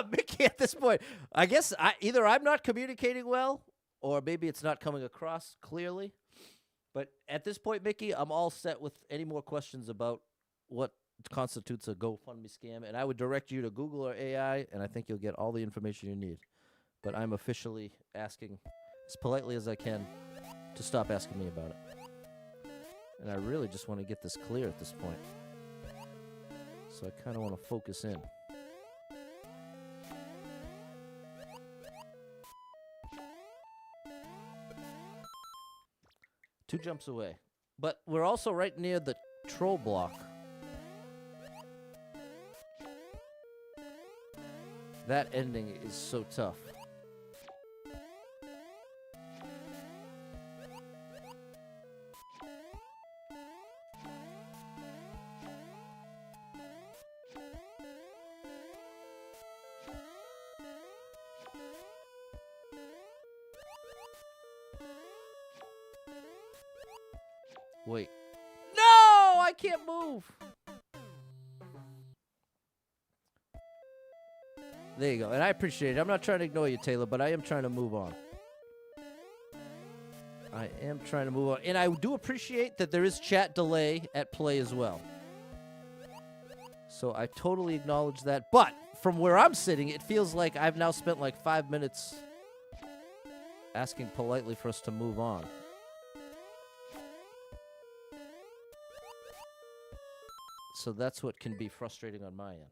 Mickey, at this point, I guess either I'm not communicating well, or maybe it's not coming across clearly. But at this point, Mickey, I'm all set with any more questions about what constitutes a GoFundMe scam, and I would direct you to Google or AI, and I think you'll get all the information you need. But I'm officially asking, as politely as I can, to stop asking me about it. And I really just want to get this clear at this point. So I kind of want to focus in. Two jumps away. But we're also right near the troll block. That ending is so tough. Wait. No! I can't move! There you go. And I appreciate it. I'm not trying to ignore you, Taylor, but I am trying to move on. I am trying to move on. And I do appreciate that there is chat delay at play as well. So I totally acknowledge that. But from where I'm sitting, it feels like I've now spent like 5 minutes asking politely for us to move on. So that's what can be frustrating on my end.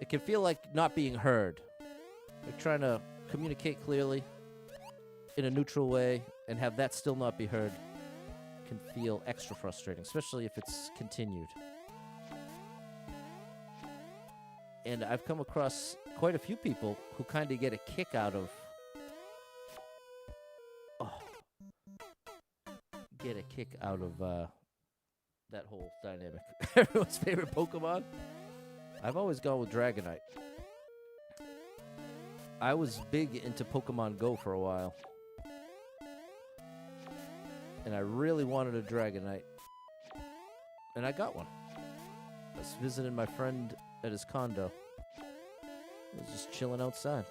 It can feel like not being heard. Like trying to communicate clearly in a neutral way and have that still not be heard can feel extra frustrating, especially if it's continued. And I've come across quite a few people who kind of get a kick out of that whole dynamic. Everyone's favorite Pokemon? I've always gone with Dragonite. I was big into Pokemon Go for a while. And I really wanted a Dragonite. and I got one. I was visiting my friend at his condo. I was just chilling outside.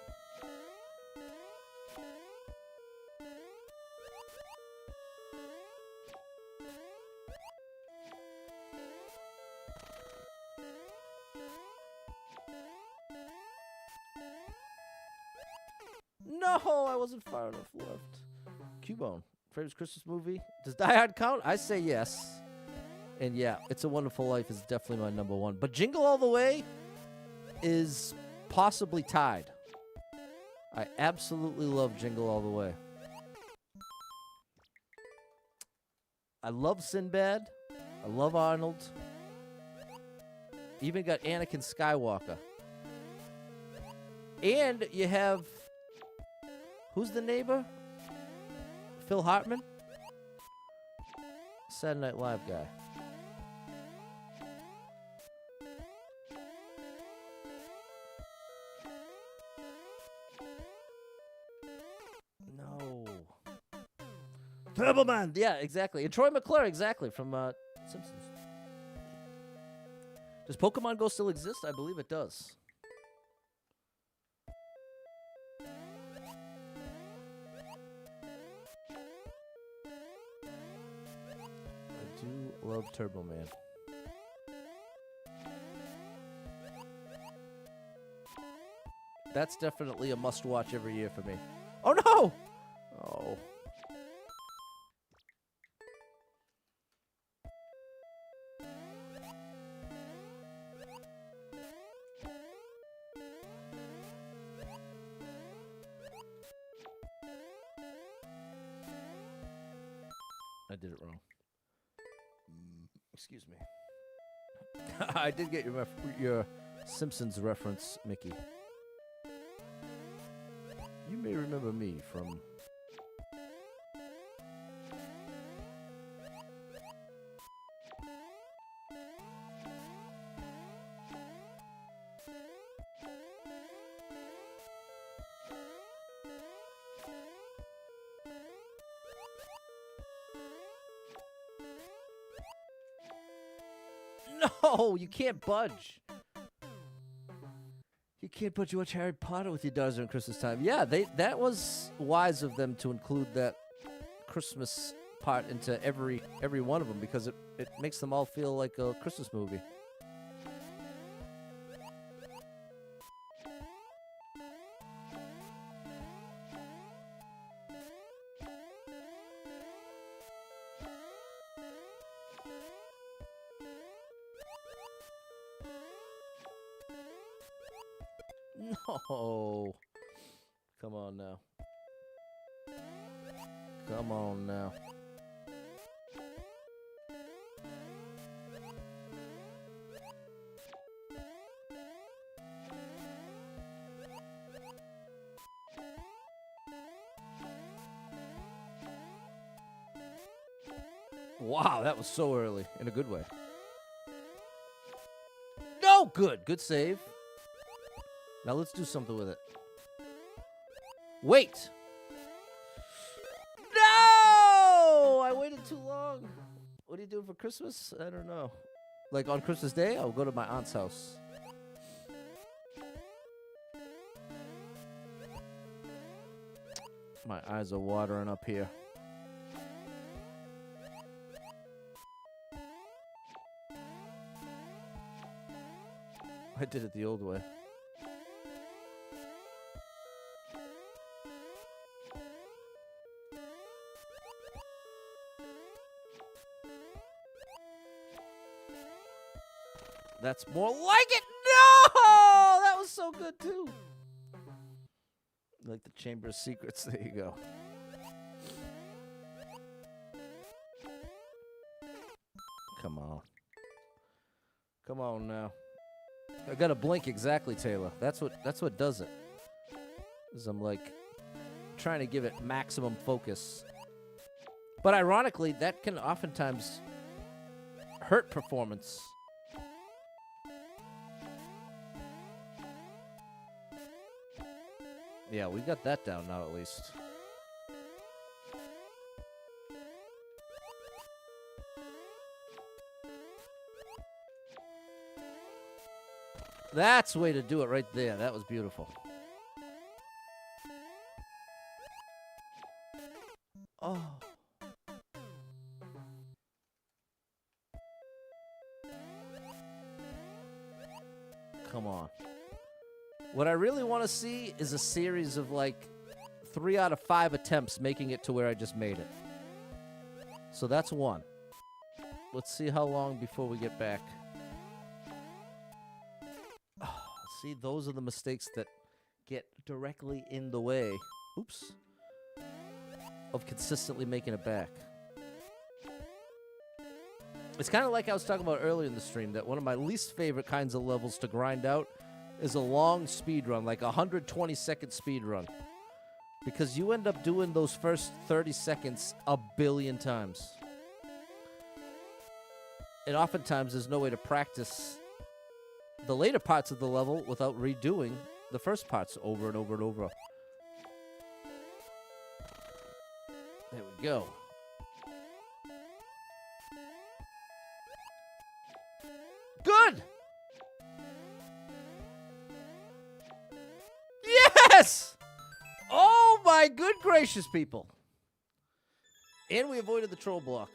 No, I wasn't far enough left. Cubone, favorite Christmas movie? Does Die Hard count? I say yes. And yeah, It's a Wonderful Life is definitely my number one. But Jingle All the Way is possibly tied. I absolutely love Jingle All the Way. I love Sinbad. I love Arnold. Even got Anakin Skywalker. And you have... Who's the neighbor? Phil Hartman? Saturday Night Live guy. No. Turbo Man! Yeah, exactly. And Troy McClure, exactly, from Simpsons. Does Pokemon Go still exist? I believe it does. I do love Turbo Man. That's definitely a must-watch every year for me. Oh, no! Oh. I did it wrong. Excuse me. I did get your Simpsons reference, Mickey. You may remember me from... No, you can't budge. You can't budge. You watch Harry Potter with your daughters during Christmas time. Yeah, that was wise of them to include that Christmas part into every one of them because it makes them all feel like a Christmas movie. No. Come on now. Come on now. Wow, that was so early in a good way. No, good. Good save. Now let's do something with it. Wait! No! I waited too long. What are you doing for Christmas? I don't know. Like on Christmas Day, I'll go to my aunt's house. My eyes are watering up here. I did it the old way. That's more like it. No! That was so good, too. Like the Chamber of Secrets. There you go. Come on. Come on now. I gotta blink exactly, Taylor. That's what does it. Is I'm like trying to give it maximum focus. But ironically, that can oftentimes hurt performance. Yeah, we got that down now at least. That's the way to do it right there. That was beautiful. Oh. Come on. What I really want to see is a series of like 3 out of 5 attempts making it to where I just made it. So that's 1. Let's see how long before we get back. Oh, see, those are the mistakes that get directly in the way. Oops. Of consistently making it back. It's kind of like I was talking about earlier in the stream, that one of my least favorite kinds of levels to grind out is a long speed run, like a 120-second speed run. Because you end up doing those first 30 seconds a billion times. And oftentimes there's no way to practice the later parts of the level without redoing the first parts over and over and over. There we go. Good! Yes! Oh my good gracious, people. And we avoided the troll block.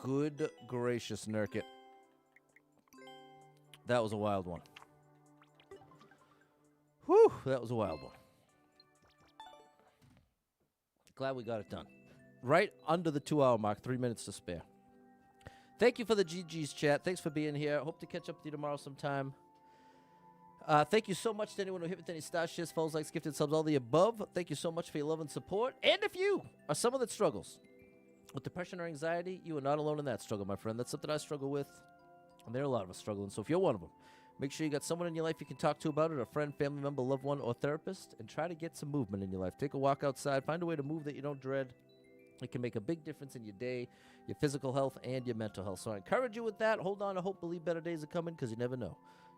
Good gracious, Nurkte. That was a wild one. Whew, that was a wild one. Glad we got it done. Right under the 2-hour mark, 3 minutes to spare. Thank you for the GG's chat. Thanks for being here. Hope to catch up with you tomorrow sometime. Thank you so much to anyone who hit with any star shares, follows, likes, gifted subs, all the above. Thank you so much for your love and support. And if you are someone that struggles with depression or anxiety, you are not alone in that struggle, my friend. That's something I struggle with, and there are a lot of us struggling. So if you're one of them, make sure you got someone in your life you can talk to about it, a friend, family member, loved one, or therapist, and try to get some movement in your life. Take a walk outside. Find a way to move that you don't dread. It can make a big difference in your day, your physical health, and your mental health. So I encourage you with that. Hold on to hope, believe better days are coming, because you never know.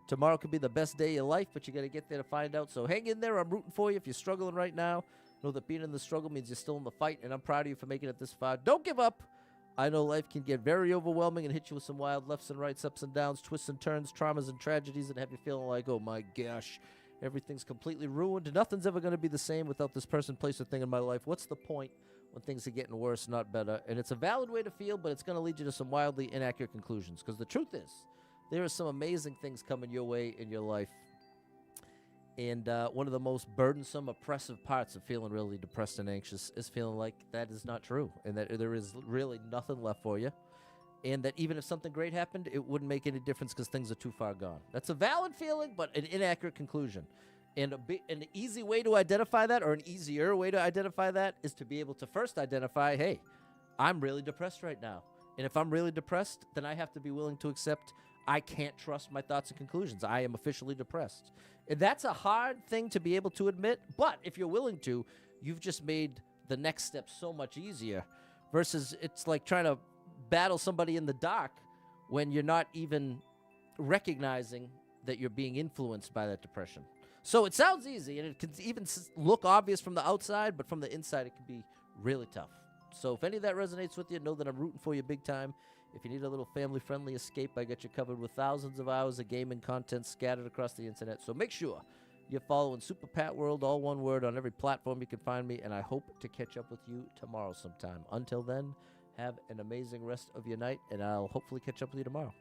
Tomorrow could be the best day of your life, but you got to get there to find out. So hang in there. I'm rooting for you. If you're struggling right now, know that being in the struggle means you're still in the fight, and I'm proud of you for making it this far. Don't give up. I know life can get very overwhelming and hit you with some wild lefts and rights, ups and downs, twists and turns, traumas and tragedies, and have you feeling like, oh my gosh, everything's completely ruined. Nothing's ever going to be the same without this person, place, or thing in my life. What's the point when things are getting worse, not better? And it's a valid way to feel, but it's going to lead you to some wildly inaccurate conclusions. Because the truth is, there are some amazing things coming your way in your life. And one of the most burdensome, oppressive parts of feeling really depressed and anxious is feeling like that is not true, and that there is really nothing left for you, and that even if something great happened, it wouldn't make any difference because things are too far gone. That's a valid feeling, but an inaccurate conclusion. And an easy way to identify that, or an easier way to identify that, is to be able to first identify, hey, I'm really depressed right now. And if I'm really depressed, then I have to be willing to accept I can't trust my thoughts and conclusions. I am officially depressed. And that's a hard thing to be able to admit, but if you're willing to, you've just made the next step so much easier, versus it's like trying to battle somebody in the dark when you're not even recognizing that you're being influenced by that depression. So it sounds easy, and it can even look obvious from the outside, but from the inside it can be really tough. So if any of that resonates with you, know that I'm rooting for you big time. If you need a little family-friendly escape, I got you covered with thousands of hours of gaming content scattered across the internet. So make sure you're following Super Pat World, all one word, on every platform you can find me, and I hope to catch up with you tomorrow sometime. Until then, have an amazing rest of your night, and I'll hopefully catch up with you tomorrow.